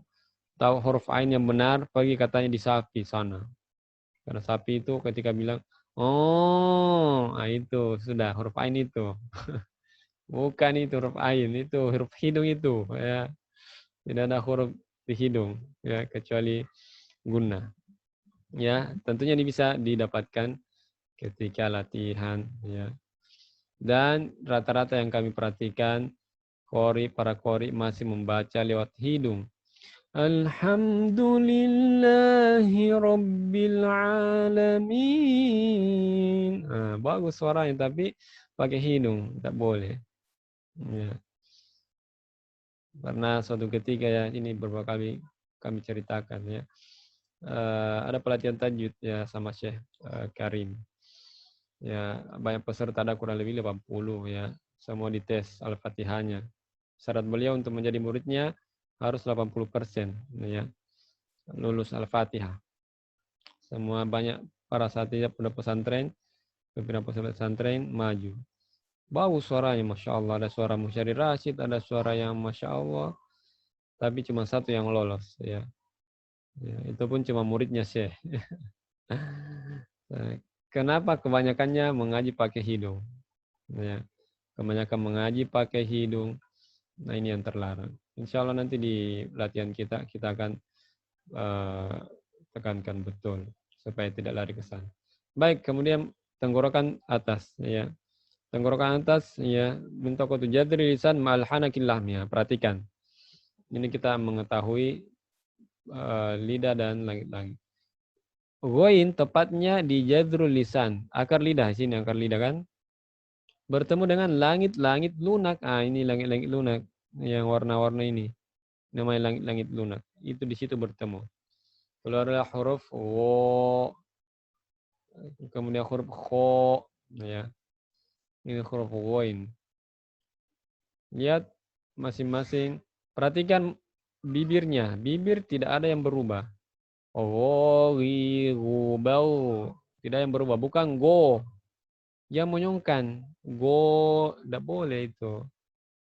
tahu huruf ain yang benar, pergi katanya di sapi sana. Karena sapi itu ketika bilang itu sudah huruf ain itu. Bukan itu huruf ain, itu huruf hidung itu ya. Tidak ada huruf di hidung ya kecuali guna. Ya, tentunya ini bisa didapatkan ketika latihan ya. Dan rata-rata yang kami perhatikan para qori masih membaca lewat hidung. Alhamdulillahi Rabbil Alamin. Bagus suaranya, tapi pakai hidung. Tak boleh. Ya. Karena suatu ketika ya, ini beberapa kali kami ceritakan ya. Ada pelatihan tajwid ya sama Syekh Karim. Ya, banyak peserta, ada kurang lebih 80 ya. Semua dites Al-Fatihahnya. Syarat beliau untuk menjadi muridnya harus 80% ya. Lulus Al-Fatihah. Semua banyak para satya pada pesantren, pimpinan pesantren maju. Bagus suaranya, Masya Allah. Ada suara Musyari Rashid, ada suara yang Masya Allah. Tapi cuma satu yang lolos ya. Ya, itu pun cuma muridnya Syekh. Kenapa kebanyakannya mengaji pakai hidung? Ya, kebanyakan mengaji pakai hidung. Nah, ini yang terlarang. Insya Allah nanti di latihan kita akan tekankan betul supaya tidak lari ke sana. Baik, kemudian tenggorokan atas ya. Tenggorokan atas ya, bintaqatu jadri lisan ma'al hanakil lahmiyah. Perhatikan. Ini kita mengetahui lidah dan langit-langit. Ghain tepatnya di jadrul lisan, akar lidah sini, akar lidah kan bertemu dengan langit-langit lunak. Ini langit-langit lunak yang warna-warna ini namanya langit-langit lunak. Itu di situ bertemu. Keluarlah huruf wo, kemudian huruf kho ya. Ini huruf ghain. Lihat masing-masing, perhatikan bibirnya. Bibir tidak ada yang berubah. Bau. Tidak yang berubah. Bukan go. Yang monyongkan. Go. Tidak boleh itu.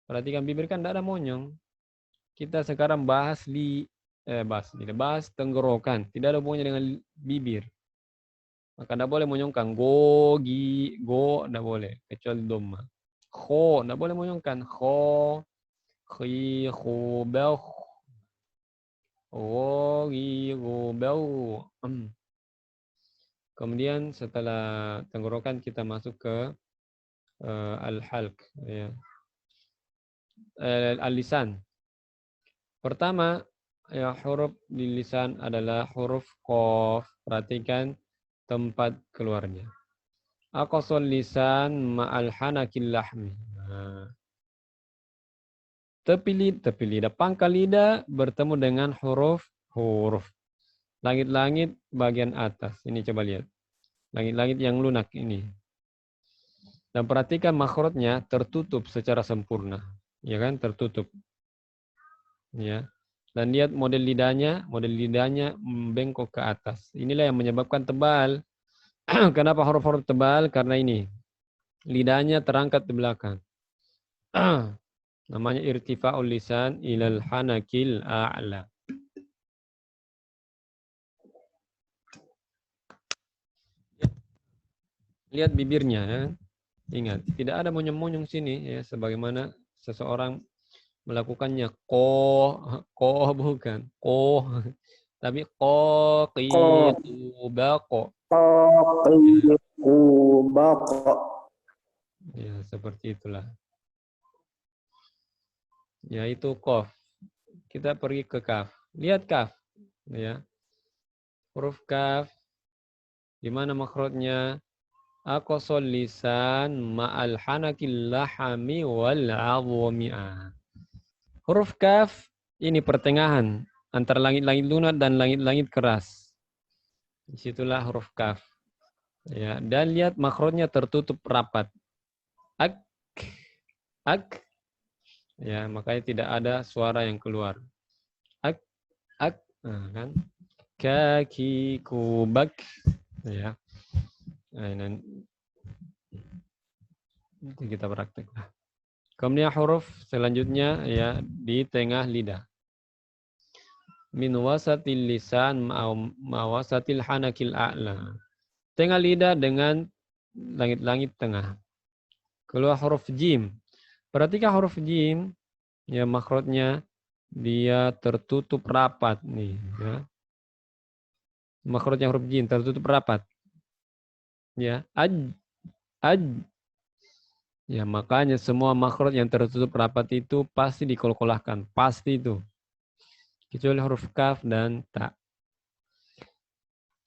Perhatikan bibir kan tidak ada monyong. Kita sekarang bahas tenggorokan. Tidak ada hubungannya dengan bibir. Maka tidak boleh monyongkan. Go. Tidak boleh. Kecuali dhamma. Kho. Tidak boleh monyongkan. Kho. Khi. Khu. Bau. Kemudian setelah tenggorokan kita masuk ke al-halq ya. Al-lisan. Pertama ya, huruf di lisan adalah huruf qaf. Perhatikan tempat keluarnya. Aqsal lisan ma'al hanakil lahmi. Tepi lidah, pangkal lidah bertemu dengan huruf. Langit-langit bagian atas. Ini coba lihat. Langit-langit yang lunak ini. Dan perhatikan makhrajnya tertutup secara sempurna. Ya kan? Tertutup. Ya. Dan lihat model lidahnya bengkok ke atas. Inilah yang menyebabkan tebal. Kenapa huruf-huruf tebal? Karena ini. Lidahnya terangkat di belakang. Namanya irtifa'ul lisan ilal hanakil a'la. Lihat bibirnya ya. Ingat, tidak ada monyong-monyong sini ya, sebagaimana seseorang melakukannya ko bukan tapi baqo. Ya, seperti itulah. Ya, itu qaf. Kita pergi ke kaf. Lihat kaf ya. Huruf kaf Di mana makhrajnya? Aqsal lisan ma'al hanakil lahami wal 'azmi. Huruf kaf ini pertengahan antara langit-langit lunak dan langit-langit keras. Disitulah huruf kaf. Ya, dan lihat makhrajnya tertutup rapat. Ak, ak. Ya, makanya tidak ada suara yang keluar. Ak, nah, kan? Kaki, kubak. Ya. Nah, nanti kita praktek. Kemudian huruf selanjutnya ya di tengah lidah. Min wasatil lisan mawasatil hanakil a'la. Tengah lidah dengan langit-langit tengah. Keluar huruf jim. Perhatikan huruf jim, ya makhrajnya dia tertutup rapat nih. Ya. Makhrajnya huruf jim tertutup rapat. Ya, aj. Ya, makanya semua makhraj yang tertutup rapat itu pasti dikolkolahkan, pasti itu. Kecuali huruf kaf dan ta.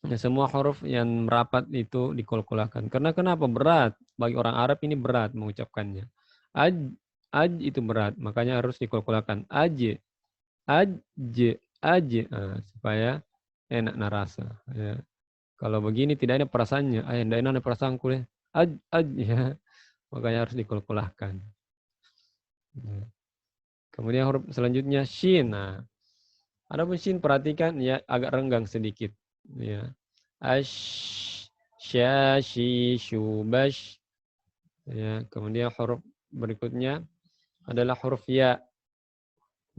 Ya, semua huruf yang merapat itu dikolkolahkan. Karena kenapa? Berat. Bagi orang Arab ini berat mengucapkannya. Aj itu berat, makanya harus dikolkolahkan. Aj. Nah, supaya enak narasa. Ya. Kalau begini tidak ada perasaannya. Tidak enak perasaanku deh. Aj. Ya. Makanya harus dikolkolahkan. Ya. Kemudian huruf selanjutnya shin. Nah, adapun shin perhatikan ya agak renggang sedikit. Ya. Ash, syashi, syubash. Ya. Kemudian huruf berikutnya adalah huruf ya.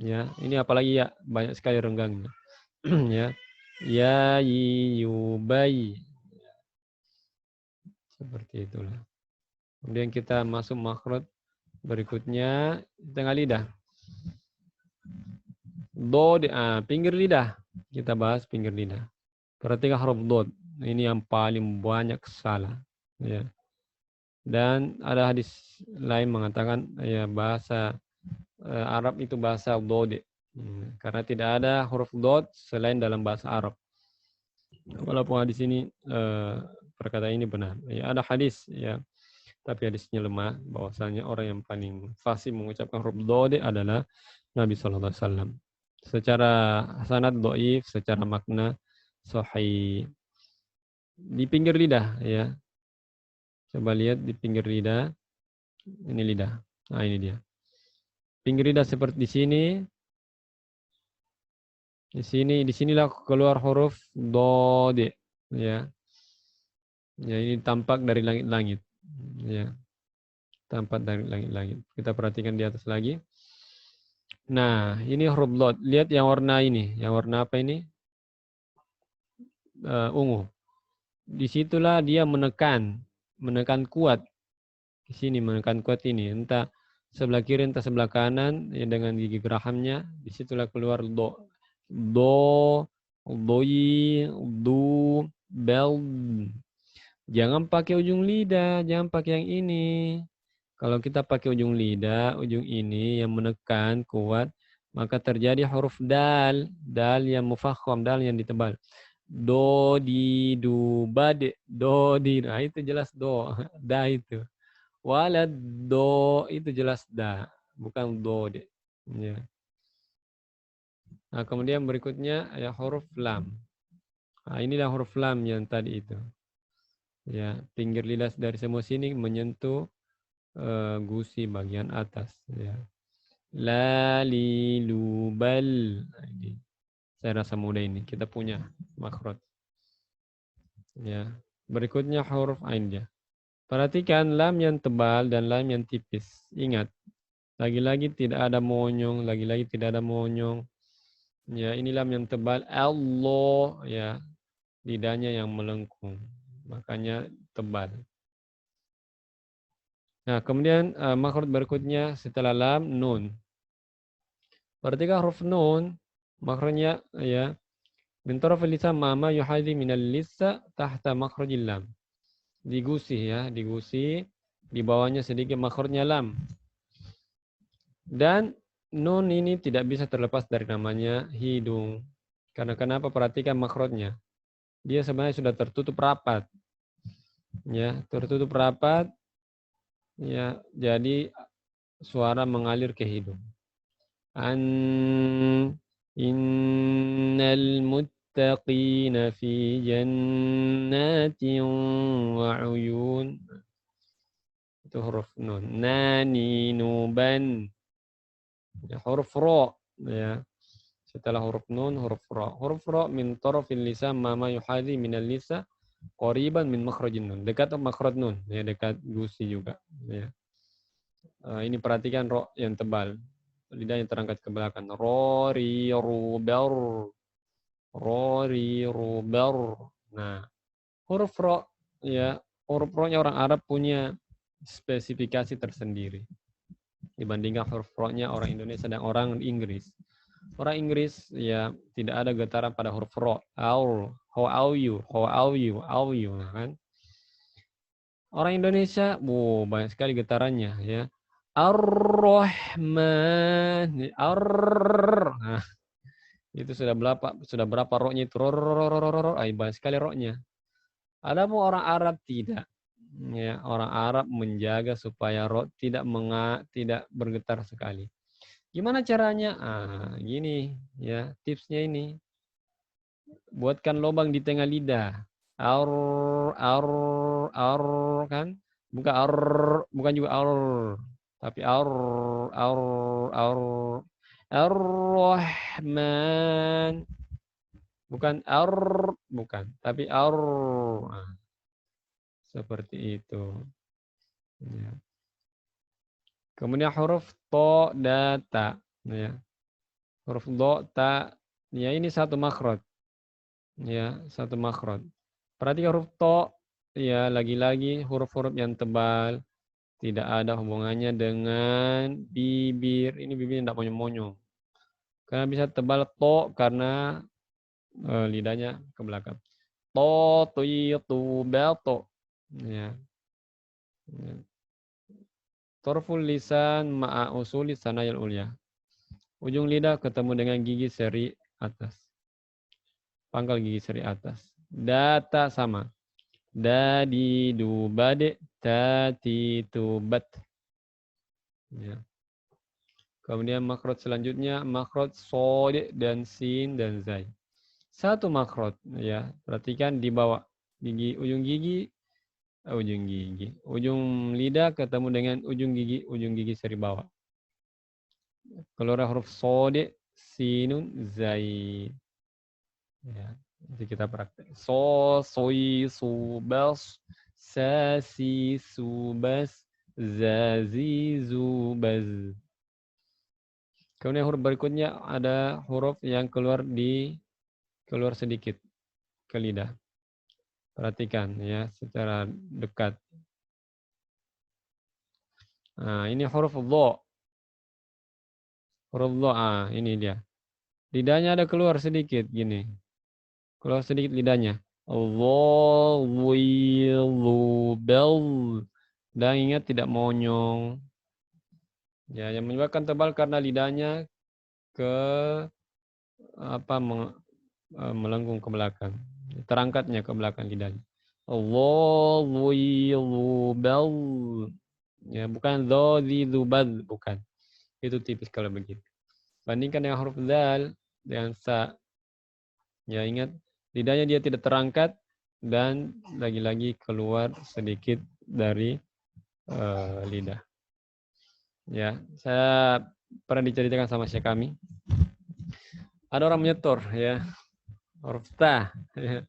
Ya, ini apalagi ya banyak sekali renggangnya. Ya. Ya, yubai. Seperti itulah. Kemudian kita masuk makhraj berikutnya tengah lidah. Dod, pinggir lidah. Kita bahas pinggir lidah. Perhatikan huruf dod. Ini yang paling banyak salah. Ya. Dan ada hadis lain mengatakan ya bahasa Arab itu bahasa dod. Karena tidak ada huruf dod selain dalam bahasa Arab. Walaupun hadis ini perkataan ini benar. Ya, ada hadis ya. Tapi hadisnya lemah, bahwasanya orang yang paling fasih mengucapkan huruf dode adalah Nabi SAW. Secara sanad dhaif, secara makna sahih. Di pinggir lidah ya. Coba lihat di pinggir lidah. Ini lidah. Nah, ini dia. Pinggir lidah seperti di sini. Di sinilah keluar huruf dode ya. Ya, ini tampak dari langit-langit. Ya, tampak dari langit-langit. Kita perhatikan di atas lagi. Nah, ini huruf dot. Lihat yang warna ini. Yang warna apa ini? Ungu. Disitulah dia menekan kuat. Di sini menekan kuat ini. Entah sebelah kiri, entah sebelah kanan. Ya, dengan gigi gerahamnya. Disitulah keluar do. Do, doi, du, bel. Jangan pakai ujung lidah, jangan pakai yang ini. Kalau kita pakai ujung lidah, ujung ini yang menekan kuat, maka terjadi huruf dal, dal yang mufakham, dal yang ditebal. Do, di, du, bade, do, di. Nah, itu jelas do, da itu. Walad, do, itu jelas da, bukan do, de. Ya. Nah, kemudian berikutnya ya huruf lam. Nah, inilah huruf lam yang tadi itu. Ya, pinggir lidah dari semua sini menyentuh gusi bagian atas. Ya. La, li, lu, bal. Nah, ini. Saya rasa mudah ini. Kita punya makhraj. Ya. Berikutnya huruf ain dia. Perhatikan lam yang tebal dan lam yang tipis. Ingat, lagi-lagi tidak ada monyong, lagi-lagi tidak ada monyong. Ya, ini lam yang tebal. Allah, ya. Lidahnya yang melengkung. Makanya tebal. Nah, kemudian makhraj berikutnya setelah lam nun. Perhatikan huruf nun, makhrajnya ya min taraf lisan ma yuhadi min al-lisa tahta makhrajil lam. Digusi ya, digusi di bawahnya sedikit makhrajnya lam. Dan nun ini tidak bisa terlepas dari namanya hidung. Karena kenapa? Perhatikan makhrajnya. dia sebenarnya sudah tertutup rapat. Ya, tertutup rapat. Ya, jadi suara mengalir ke hidung. Innal muttaqina fi jannatin wa uyun. Itu huruf nun. Nani nuban. Ya, huruf ro. Ya. Setelah huruf nun, huruf ro. Huruf ro min tarafil lisan ma yuhadi minal lisan qariban min makhrajin nun. Dekat makhraj nun, ya, dekat gusi juga, ya. Ini perhatikan ro yang tebal. Lidahnya terangkat ke belakang. Rori ruber. Rori ruber. Nah, huruf ro, ya, huruf ro-nya orang Arab punya spesifikasi tersendiri dibandingkan huruf ro-nya orang Indonesia dan orang Inggris. Orang Inggris ya tidak ada getaran pada huruf ro. How are you, kan? Orang Indonesia, banyak sekali getarannya, ya. Ar-Rahman, nah, itu sudah berapa ro-nya itu? Banyak sekali ro-nya. Ada mau orang Arab tidak. Ya, orang Arab menjaga supaya ro tidak bergetar sekali. Gimana caranya? Gini ya, tipsnya ini. Buatkan lubang di tengah lidah. Kan? Bukan juga tapi Ar-Rahman. Bukan tapi seperti itu. Ya. Kemudian huruf to, ta, ya. Huruf do, ta, ya ini satu makhraj. Ya, satu makhraj. Perhatikan huruf to, ya lagi-lagi huruf-huruf yang tebal, tidak ada hubungannya dengan bibir. Ini bibirnya tidak monyong-monyong. Karena bisa tebal to karena lidahnya ke belakang. To, tu, bel, to. Ya. Ya. Torful lisan ma'a usuli sanayal ulya. Ujung lidah ketemu dengan gigi seri atas. Pangkal gigi seri atas. Data sama. Dadi du bade tati tu bat. Ya. Kemudian makhraj selanjutnya makhraj sode dan sin dan zai. Satu makhraj ya. Perhatikan di bawah ujung lidah ketemu dengan ujung gigi seri bawah. Keluar huruf sode, sinun, zai. Ya, nanti kita praktek. So, soi, subas, sasi, subas, zazi, zubaz. Kemudian huruf berikutnya ada huruf yang keluar sedikit ke lidah. Perhatikan ya secara dekat. Nah, ini huruf dha. Huruf dha, ini dia. Lidahnya ada keluar sedikit gini. Keluar sedikit lidahnya. Dan ingat tidak monyong. Ya, yang menyebabkan tebal karena lidahnya melengkung ke belakang. Terangkatnya ke belakang lidahnya. Ya, bukan dzubad, bukan. Itu tipis kalau begitu. Bandingkan dengan huruf dal dengan sa. Ya, ingat lidahnya dia tidak terangkat dan lagi-lagi keluar sedikit dari lidah. Ya, saya pernah diceritakan sama syekh kami. Ada orang menyetor ya. Huruf ta. Ya.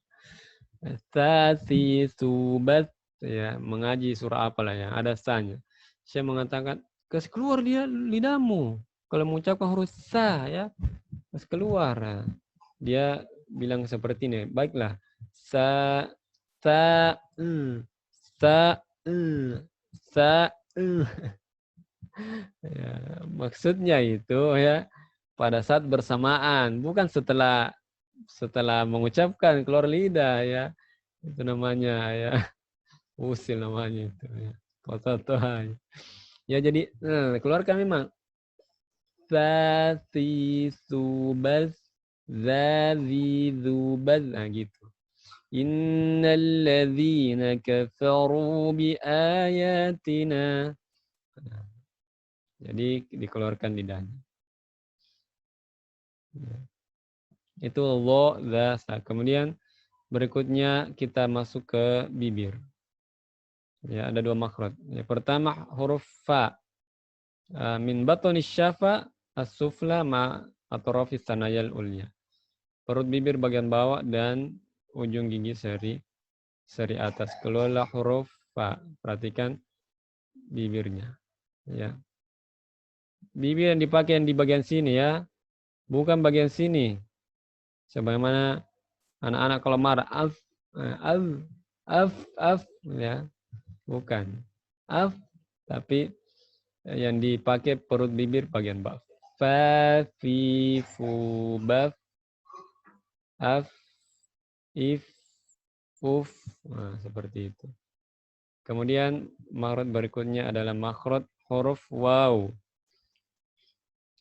Si subat ya, mengaji surah apalah ya, ada sa-nya. Saya mengatakan, "Kasih keluar dia lidahmu." Kalau mengucapkan huruf sa ya, kasih keluar. Ya. Dia bilang seperti ini, "Baiklah. Sa ya, maksudnya itu ya pada saat bersamaan, bukan setelah mengucapkan keluar lidah ya. Itu namanya ya usil namanya itu ya. Toto ya jadi keluarkan memang sasi subaz zazi zubaz, nah gitu. Innalladzina kafaru biayatina. Jadi dikeluarkan lidahnya. Itu lo, sa. Kemudian berikutnya kita masuk ke bibir. Ya, ada 2 makhraj. Yang pertama huruf fa. Min batonis syafa as-sufla ma atrafis sanayal ulya. Perut bibir bagian bawah dan ujung gigi seri atas. Keluarlah huruf fa. Perhatikan bibirnya. Ya. Bibir yang dipakai yang di bagian sini ya. Bukan bagian sini. Sebagaimana anak-anak kalau marah af ya. Bukan. Af tapi yang dipakai perut bibir bagian bawah. Fa fi fu baf af if uf. Nah, seperti itu. Kemudian makhraj berikutnya adalah makhraj huruf waw.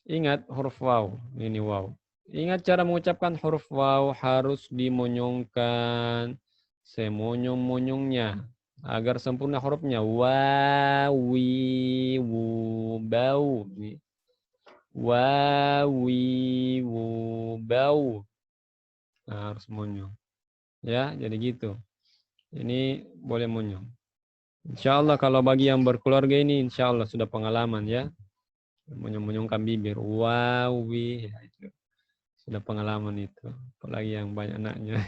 Ingat huruf waw, ini waw. Ingat cara mengucapkan huruf waw harus dimonyongkan semonyong-monyongnya agar sempurna hurufnya. Wawi wu bau. Wawi wu bau. Nah, harus monyong. Ya, jadi gitu. Ini boleh monyong. Insya Allah kalau bagi yang berkeluarga ini insya Allah sudah pengalaman ya. Monyong-monyongkan bibir. Wawi. Ya, itu. Sudah pengalaman itu. Apalagi yang banyak anaknya.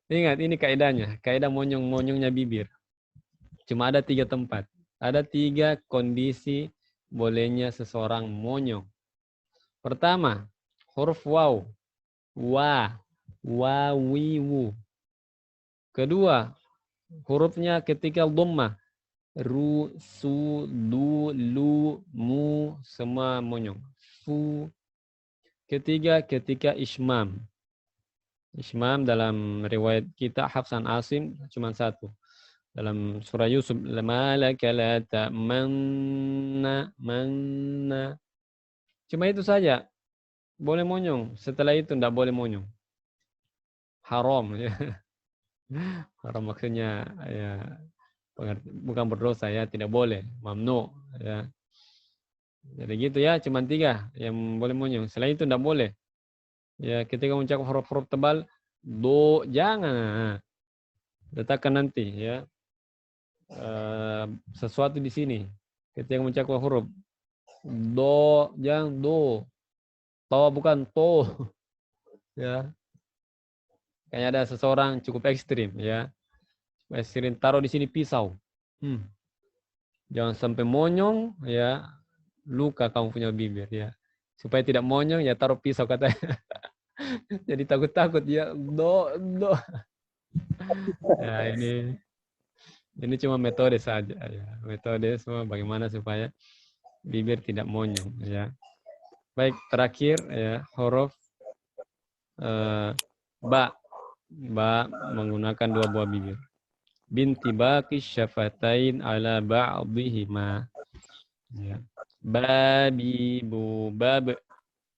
Ingat ini kaidahnya. Kaidah monyong-monyongnya bibir. Cuma ada 3 tempat. Ada 3 kondisi bolehnya seseorang monyong. Pertama, huruf waw. Wa. Wawiwu. Kedua, hurufnya ketika dhammah. Ru, su, du, lu, mu, semua monyong. Fu. Ketiga, ketika ismam. Ismam dalam riwayat kita Hafsan Asim cuma 1. Dalam surah Yusuf, malaka la ta'manna manna. Cuma itu saja. Boleh monyong. Setelah itu tidak boleh monyong. Haram ya. Haram maksudnya ya bukan berdosa ya, tidak boleh, mamnu ya. Jadi gitu ya, cuma 3 yang boleh monyong. Selain itu tidak boleh. Ya, ketika mengucapkan huruf-huruf tebal, do jangan. Letakkan nanti ya. Sesuatu di sini. Ketika mengucapkan huruf do, jangan do. To bukan to. Ya. Kayaknya ada seseorang cukup ekstrim ya. Ekstrim taruh di sini pisau. Jangan sampai monyong ya. Luka kamu punya bibir ya. Supaya tidak monyong ya taruh pisau katanya. Jadi takut-takut ya. Do. Ya ini cuma metode saja ya. Metode semua bagaimana supaya bibir tidak monyong ya. Baik, terakhir ya huruf ba. Ba menggunakan 2 buah bibir. Binti baqi syafatain ala ba'dihima. Ya. Babi bu bab.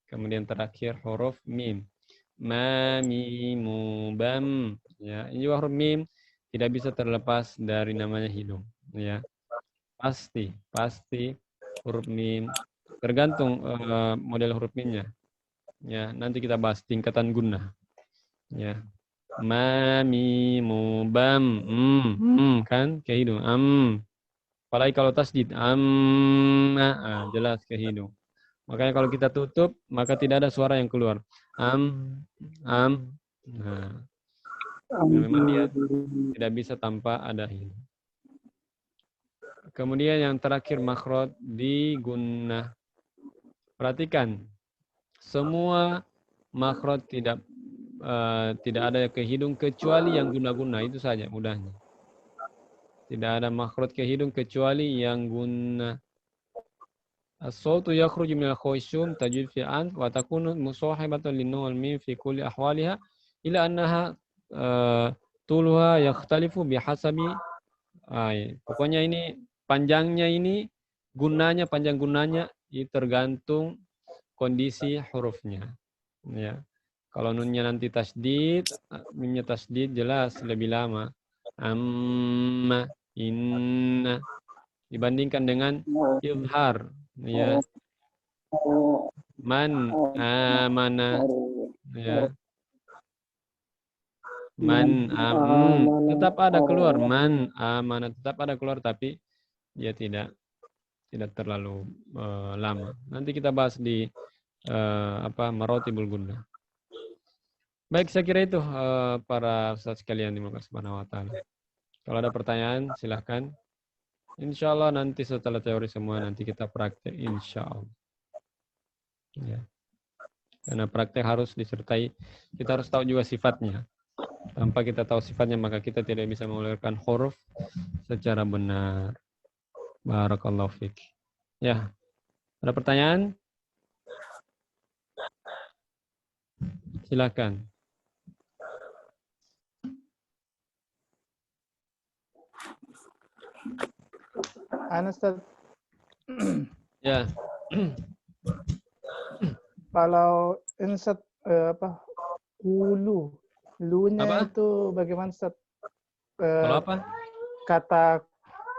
Kemudian terakhir huruf mim. Ma mimu bam. Ya, ini huruf mim tidak bisa terlepas dari namanya hidung, ya. Pasti huruf mim tergantung model huruf mimnya. Ya, nanti kita bahas tingkatan gunnah. Ya. Ma mimu bam. Kan ke hidung. Apalagi kalau tasdid jelas ke hidung. Makanya kalau kita tutup maka tidak ada suara yang keluar. Nah, memang dia tidak bisa tanpa ada hidung. Kemudian yang terakhir makhraj di gunnah. Perhatikan, semua makhraj tidak ada ke hidung kecuali yang guna-guna, itu saja mudahnya. Tidak ada makhraj ke hidung kecuali yang guna. As-sautu yakhruju minal khusyum tajid fi anf wa takunu musahibatan lin-nun wal mim fi kulli ahwaliha ila annaha tuluha yakhtalifu bihasabi. Pokoknya ini panjangnya ini panjang gunanya itu tergantung kondisi hurufnya. Ya. Kalau nunnya nanti tasdid, nunnya tasdid jelas lebih lama. Amma, inna. Dibandingkan dengan izhar, ya. Man amana, ya. Man tetap ada keluar, man amana tetap ada keluar, tapi dia tidak terlalu lama. Nanti kita bahas di marotibul gunnah. Baik, saya kira itu para ustaz sekalian, dimuliakan Subhanahu wa taala. Kalau ada pertanyaan silahkan. Insya Allah nanti setelah teori semua nanti kita praktek, insya Allah. Ya. Karena praktek harus disertai, kita harus tahu juga sifatnya. Tanpa kita tahu sifatnya maka kita tidak bisa mengeluarkan huruf secara benar. Barakallahu fiik. Ya. Ada pertanyaan? Silakan. Ustaz, Ya. kalau insert kulu, lunya Apa? itu bagaimana Ustaz? Kalau apa? Kata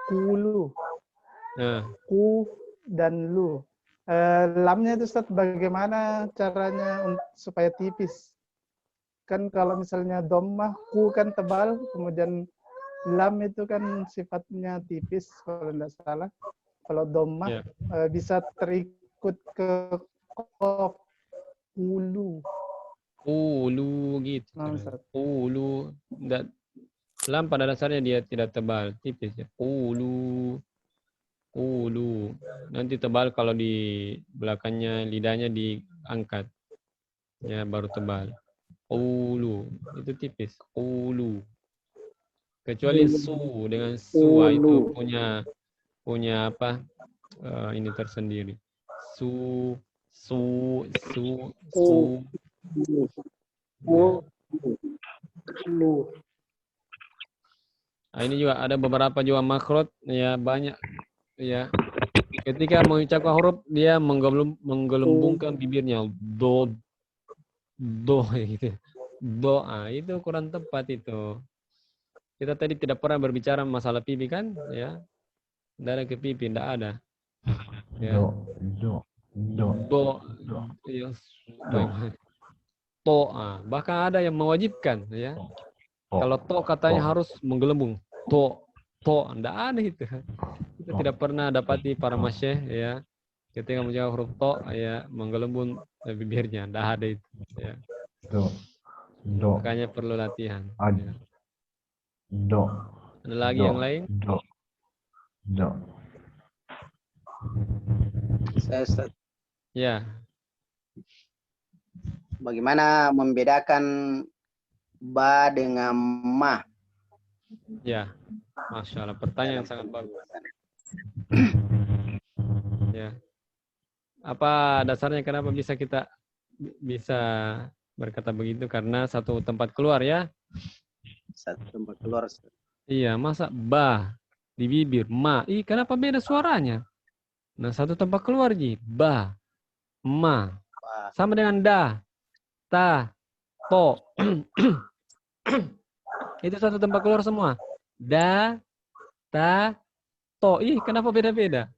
kulu, Ya. ku dan lu. Lamnya itu Ustaz, bagaimana caranya supaya tipis? Kan kalau misalnya dhammah, ku kan tebal, kemudian lam itu kan sifatnya tipis kalau tidak salah. Kalau dhammah bisa terikut ke qaf, ulu. Ulu gitu. Ulu. Lam pada dasarnya dia tidak tebal, tipis ya. Ulu. Ulu. Nanti tebal kalau di belakangnya lidahnya diangkat. Ya, baru tebal. Ulu. Itu tipis. Ulu. Kecuali su, dengan su itu punya apa? Ini tersendiri. Su. Nah, ini juga ada beberapa juga makhraj, ya banyak, ya. Ketika mengucapkan huruf dia menggelembungkan bibirnya, do gitu. Do, itu kurang tepat itu. Kita tadi tidak pernah berbicara masalah pipi kan, ya. Darah ke pipi tidak ada. Ya. Do. Ya. To, bahkan ada yang mewajibkan, ya. Kalau to katanya harus menggelembung. To, tidak ada itu. Kita tidak pernah dapati para masyayikh, ya. Ketika menjawab huruf to, ya, menggelembung bibirnya, tidak ada itu, ya. Makanya perlu latihan. Ya. Ada lagi yang lain? Ustaz, Ya. bagaimana membedakan ba dengan ma? Ya, Masya Allah. Pertanyaan yang sangat bagus. Ya. Apa dasarnya kenapa kita bisa berkata begitu? Karena satu tempat keluar, ya. Satu tempat keluar. Iya, masa ba di bibir, ma. Kenapa beda suaranya? Nah, satu tempat keluar, Ji. Ba, ma. Sama dengan da, ta, to. Itu satu tempat keluar semua. Da, ta, to. Kenapa beda-beda?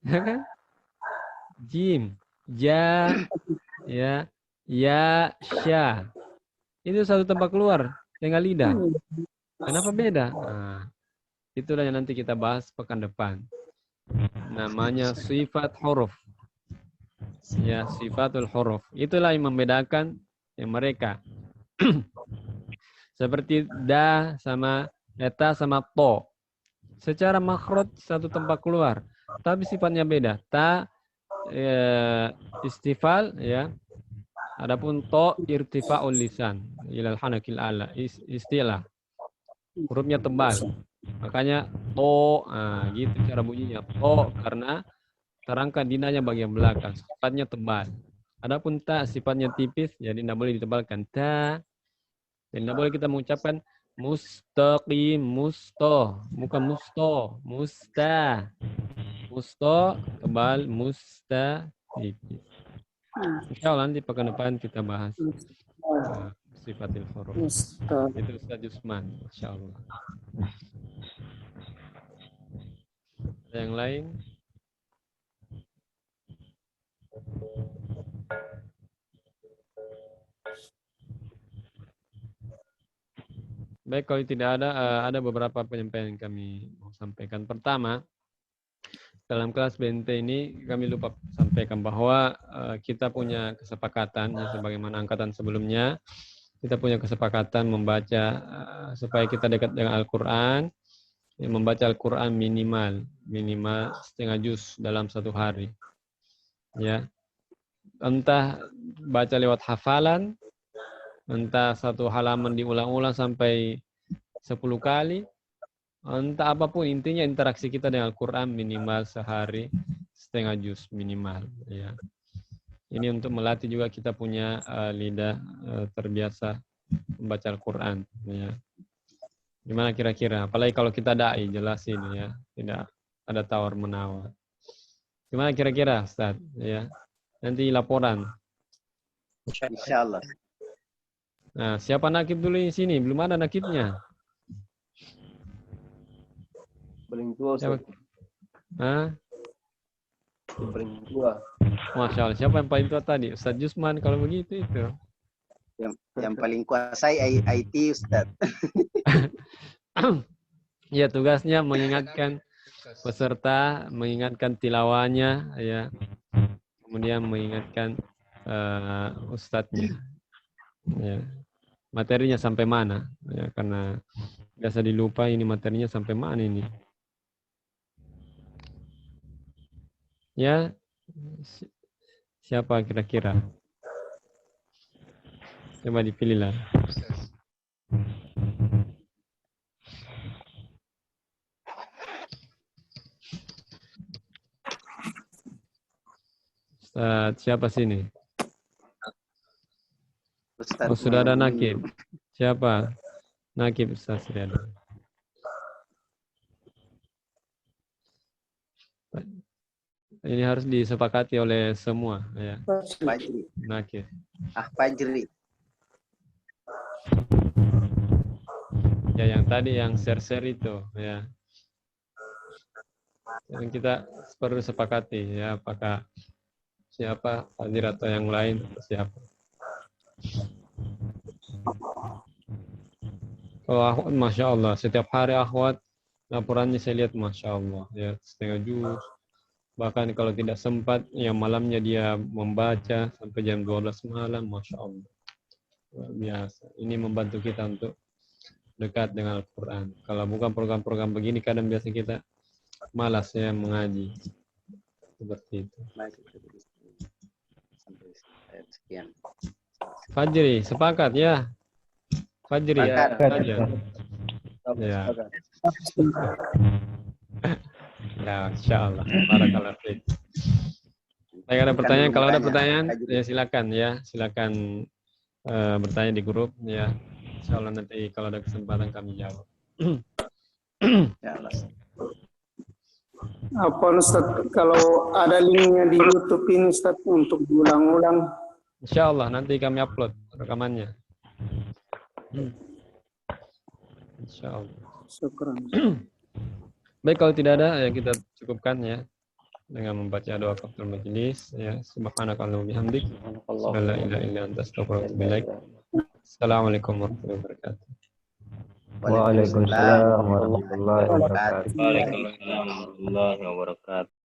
Jim, ja, ya, sya. Itu satu tempat keluar dengan lidah. Kenapa beda? Nah, itulah yang nanti kita bahas pekan depan. Namanya sifat huruf. Ya, sifatul huruf. Itulah yang membedakan mereka. Seperti da sama eta sama to. Secara makhraj satu tempat keluar, tapi sifatnya beda. Ta istifal, ya. Adapun to irtifa'ul lisan ilal hanakil ala, istilah. Hurufnya tebal. Makanya to, gitu cara bunyinya. To karena terangkat dinanya bagian belakang, sifatnya tebal. Adapun ta sifatnya tipis, jadi tidak boleh ditebalkan. Ta, dan tidak boleh kita mengucapkan mustaqim, musto, bukan musto, musta. Musto tebal, musta tipis. Insya Allah nanti pekan depan kita bahas sifatil furu'. Ustaz. Itu Ustaz Jusman, Masya Allah. Ada yang lain? Baik, kalau tidak ada beberapa penyampaian yang kami mau sampaikan. Pertama, dalam kelas BNT ini kami lupa sampaikan bahwa kita punya kesepakatan, ya, sebagaimana angkatan sebelumnya, kita punya kesepakatan membaca supaya kita dekat dengan Al-Quran, ya, membaca Al-Quran minimal setengah juz dalam satu hari. Ya, entah baca lewat hafalan, entah satu halaman diulang-ulang sampai 10 kali, entah apapun, intinya interaksi kita dengan Al-Quran minimal sehari setengah juz minimal. Ya. Ini untuk melatih juga kita punya lidah terbiasa membaca Al-Quran. Ya. Gimana kira-kira? Apalagi kalau kita da'i, jelas ini ya, tidak ada tawar-menawar. Gimana kira-kira, Ustaz? Ya. Nanti laporan. Insyaallah. Nah, siapa nakib dulu di sini? Belum ada nakibnya. Paling tua, Siapa? Hah? paling tua. Masya Allah. Siapa yang paling tua tadi? Ustaz Jusman kalau begitu itu. Yang paling kuasai IT, Ustaz. Ya, tugasnya mengingatkan peserta, mengingatkan tilawahnya, ya. Kemudian mengingatkan ustadznya. Ya. Materinya sampai mana? Ya, karena biasa dilupa ini materinya sampai mana ini. Ya, siapa kira-kira? Coba dipilihlah. Ustaz, siapa sini? Ustaz. Oh, sudah ada nakib. Siapa? Nakib Ustaz sudah ada. Ini harus disepakati oleh semua, ya. Fajri. Nakib. Fajri. Ya, yang tadi yang share-share itu, ya. Yang kita perlu sepakati, ya, apakah siapa hadir atau yang lain siapa. Kalau akhwat, Masya Allah, setiap hari akhwat laporannya saya lihat Masya Allah, ya, setengah juz. Bahkan kalau tidak sempat, ya malamnya dia membaca sampai jam 12 malam, Masya Allah. Luar biasa. Ini membantu kita untuk dekat dengan Al-Quran. Kalau bukan program-program begini, kadang biasa kita malas ya mengaji. Seperti itu. Sekian. Fajri, sepakat ya? Fajri, Sepakat. ya. Ya, insya Allah. Barakallahu fiik. Baik, ada pertanyaan? Kalau ada pertanyaan, ya silakan ya. Silakan bertanya di grup ya. Insya Allah nanti kalau ada kesempatan kami jawab. Apa Ustaz, kalau ada linknya di YouTube ini Ustaz untuk diulang-ulang? Insya Allah nanti kami upload rekamannya. Insya Allah. Syukran. Baik, kalau tidak ada ya kita cukupkan ya dengan membaca doa kafaratul majelis ya. Subhanakallahumma bihamdik, la ilaha illa anta, astaghfiruka wa atubu ilaik. Assalamualaikum warahmatullahi wabarakatuh. Waalaikumsalam warahmatullahi wabarakatuh. Waalaikumsalam warahmatullahi wabarakatuh.